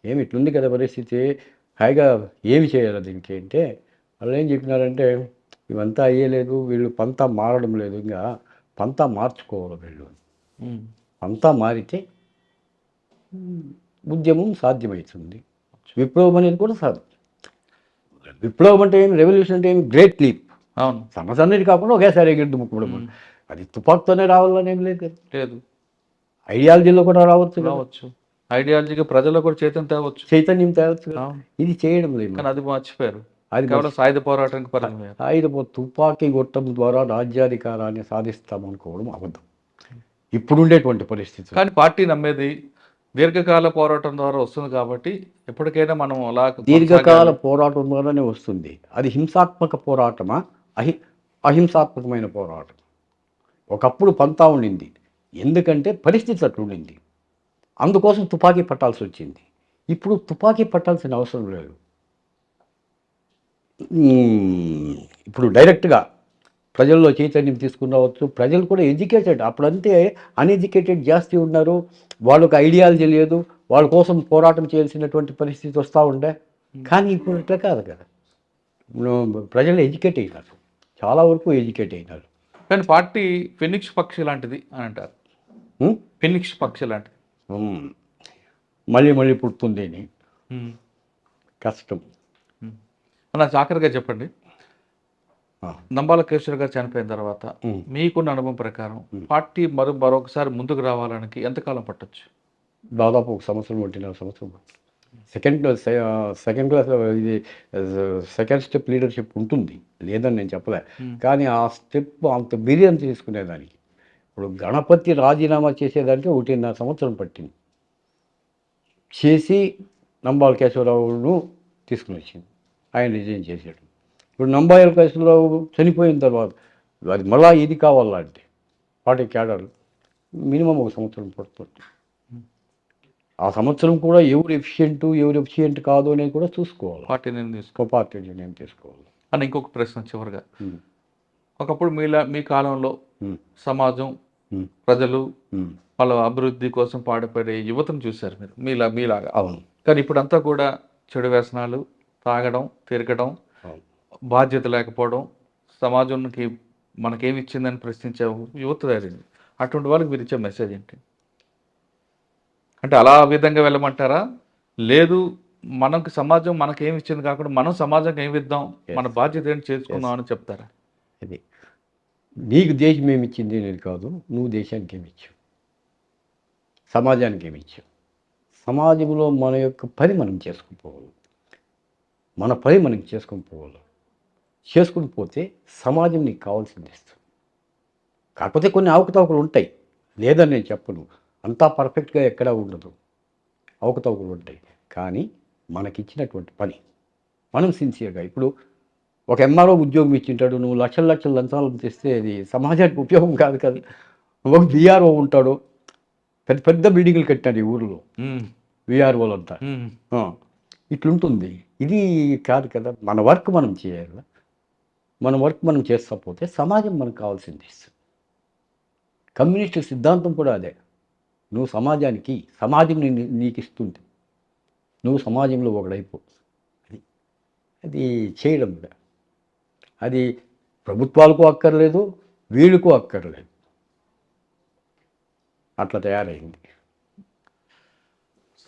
Speaker 3: ఏమి ఇట్లుంది కదా పరిస్థితి, హాయిగా ఏమి చేయాలి దీనికి అంటే, వాళ్ళు ఏం చెప్పినారంటే, ఇవంతా అయ్యలేదు, వీళ్ళు పంతా మారడం లేదు, ఇంకా పంతా మార్చుకోవాలి వీళ్ళు. పంతా మారితే ఉద్యమం సాధ్యమవుతుంది, విప్లవం అనేది కూడా సాధ్యం. విప్లవం అంటే ఏమి, రెవల్యూషన్ అంటే ఏమి, గ్రేట్ లీప్.
Speaker 2: అవును,
Speaker 3: సన్నసన్నది కాకుండా ఒకేసారి ఎగిరి దుమ్ముకోవడం. అది తుపాకుతోనే రావాలని ఏం లేదు, ఐడియాలజీలో కూడా రావచ్చు.
Speaker 2: ఐడియాలజీగా ప్రజల్లో కూడా చైతన్యం తేవచ్చు.
Speaker 3: ఇది చేయడం లేదు,
Speaker 2: కానీ అది మర్చిపోయారు. అది కేవలం సాయుధ పోరాటానికి
Speaker 3: తుపాకీ గొట్టం ద్వారా రాజ్యాధికారాన్ని సాధిస్తామనుకోవడం అబద్ధం ఇప్పుడుండేటువంటి పరిస్థితి.
Speaker 2: కానీ పార్టీ నమ్మేది దీర్ఘకాల పోరాటం ద్వారా వస్తుంది కాబట్టి ఎప్పటికైనా మనం అలా
Speaker 3: దీర్ఘకాల పోరాటం ద్వారానే వస్తుంది. అది హింసాత్మక పోరాటమా, అహింసాత్మకమైన పోరాటం? ఒకప్పుడు పంతా ఉండింది, ఎందుకంటే పరిస్థితి అట్లుండింది, అందుకోసం తుపాకీ పట్టాల్సి వచ్చింది. ఇప్పుడు తుపాకీ పట్టాల్సిన అవసరం లేదు. ఇప్పుడు డైరెక్ట్గా ప్రజల్లో చైతన్యం తీసుకుని రావచ్చు. ప్రజలు కూడా ఎడ్యుకేటెడ్, అప్పుడంతే అన్ఎడ్యుకేటెడ్ జాస్తి ఉన్నారు. వాళ్ళకి ఐడియాలజీ లేదు, వాళ్ళ కోసం పోరాటం చేయాల్సినటువంటి పరిస్థితి వస్తూ ఉండే. కానీ ఇప్పుడు ఇట్లా కాదు కదా, ఇప్పుడు ప్రజలు ఎడ్యుకేట్ అయినారు, చాలా వరకు ఎడ్యుకేట్ అయినారు.
Speaker 2: కానీ పార్టీ ఫినిక్స్ పక్షి లాంటిది అని అంటారు. ఫినిక్స్ పక్షి లాంటిది.
Speaker 3: మళ్ళీ మళ్ళీ పుడుతుంది అని కష్టం.
Speaker 2: నాకు ఆఖరిగా చెప్పండి, నంబాల కేశవర్ గారు చనిపోయిన తర్వాత మీకున్న అనుభవం ప్రకారం పార్టీ మరొకసారి ముందుకు రావడానికి ఎంతకాలం పట్టొచ్చు?
Speaker 3: దాదాపు 1 సంవత్సరం, 1.5 సంవత్సరం. సెకండ్ క్లాస్ ఇది సెకండ్ స్టెప్ లీడర్షిప్ ఉంటుంది, లేదని నేను చెప్పలే. కానీ ఆ స్టెప్ అంత బిర్యానీ తీసుకునేదానికి, ఇప్పుడు గణపతి రాజీనామా చేసేదానికి 1.5 సంవత్సరం పట్టింది. చేసి నంబాల కేశవరావును తీసుకుని వచ్చింది, ఆయన రిజైన్ చేశాడు. ఇప్పుడు నంబాల కేశవరావు చనిపోయిన తర్వాత అది మళ్ళా ఇది కావాలంటే పార్టీ క్యాడర్ మినిమం 1 సంవత్సరం పడుతుంది. ఆ సంవత్సరం కూడా ఎవరు ఎఫిషియెంట్ కాదు అనేది కూడా చూసుకోవాలి,
Speaker 2: పార్టీ
Speaker 3: నిర్ణయం తీసుకోవాలి.
Speaker 2: అని ఇంకొక ప్రశ్న చివరిగా, ఒకప్పుడు మీ కాలంలో సమాజం, ప్రజలు వాళ్ళ అభివృద్ధి కోసం పాటుపడే యువతను చూశారు మీరు, మీలాగా.
Speaker 3: అవును.
Speaker 2: కానీ ఇప్పుడంతా కూడా చెడు వ్యసనాలు, తాగడం, తిరగడం, బాధ్యత లేకపోవడం, సమాజానికి మనకేమి ఇచ్చిందని ప్రశ్నించే యువత జరిగింది. అటువంటి వాళ్ళకి మీరు ఇచ్చే మెసేజ్ ఏంటి? అంటే అలా విధంగా వెళ్ళమంటారా, లేదు మనకు సమాజం మనకేమి ఇచ్చింది కాకుండా మనం సమాజంకి ఏమి ఇద్దాం, మన బాధ్యత ఏంటి చేసుకుందాం అని చెప్తారా?
Speaker 3: అది నీకు దేశం ఏమి ఇచ్చింది అనేది కాదు, నువ్వు దేశానికి ఏమి ఇచ్చావు, సమాజానికి ఏమి ఇచ్చావు. సమాజంలో మన యొక్క పని మనం చేసుకుని పోవాలి, మన పని మనకి చేసుకుని పోవాలి. చేసుకుని పోతే సమాజం నీకు కావాల్సింది ఇస్తుంది. కాకపోతే కొన్ని అవకతవకలు ఉంటాయి, లేదని నేను చెప్పను, అంతా పర్ఫెక్ట్గా ఎక్కడా ఉండదు, అవకతవకలు ఉంటాయి. కానీ మనకిచ్చినటువంటి పని మనం సిన్సియర్గా, ఇప్పుడు ఒక ఎంఆర్ఓ ఉద్యోగం ఇచ్చింటాడు, నువ్వు లక్షల లంచాలను తెస్తే అది సమాజానికి ఉపయోగం కాదు కదా. ఒక బీఆర్ఓ ఉంటాడు, పెద్ద బిల్డింగ్లు కట్టాడు ఈ ఊరిలో విఆర్ఓలంతా, ఇట్లుంటుంది. ఇది కాదు కదా, మన వర్క్ మనం చేయాలి. మన వర్క్ మనం చేస్తా పోతే సమాజం మనకు కావాల్సింది ఇస్తుంది. కమ్యూనిస్ట్ సిద్ధాంతం కూడా అదే, నువ్వు సమాజం నీకు ఇస్తుంది, నువ్వు సమాజంలో ఒకడైపో. అది చేయడం కూడా, అది ప్రభుత్వాలకు అక్కర్లేదు, వీళ్ళకు అక్కర్లేదు, అట్లా తయారైంది.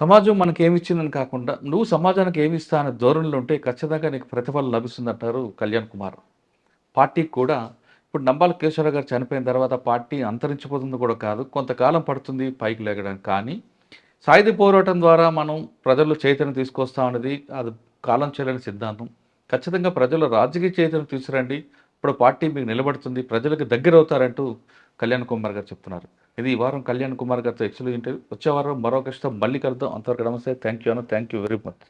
Speaker 2: సమాజం మనకి ఏమి ఇచ్చిందని కాకుండా నువ్వు సమాజానికి ఏమి ఇస్తా అనే ధోరణిలో ఉంటే ఖచ్చితంగా నీకు ప్రతిఫలం లభిస్తుందంటారు కళ్యాణ్ కుమార్. పార్టీకి కూడా ఇప్పుడు నంబాల కేశవరావు గారు చనిపోయిన తర్వాత పార్టీ అంతరించిపోతుంది కూడా కాదు, కొంతకాలం పడుతుంది పైకి లేగడానికి. కానీ సాయుధ పోరాటం ద్వారా మనం ప్రజల్లో చైతన్యం తీసుకొస్తా ఉన్నది అది కాలం చెల్లని సిద్ధాంతం. ఖచ్చితంగా ప్రజలు రాజకీయ చైతన్యం తీసుకురండి, ఇప్పుడు పార్టీ మీకు నిలబడుతుంది, ప్రజలకు దగ్గర అవుతారంటూ కళ్యాణ్ కుమార్ గారు చెప్తున్నారు. ఇది ఈ వారం కళ్యాణ్ కుమార్ గారితో ఎక్స్క్లూజివ్ ఇంటర్వ్యూ. వచ్చే వారం మరో కష్టం మళ్ళీ కలుద్దాం. అంతవరకు నమస్తే. Thank you very much.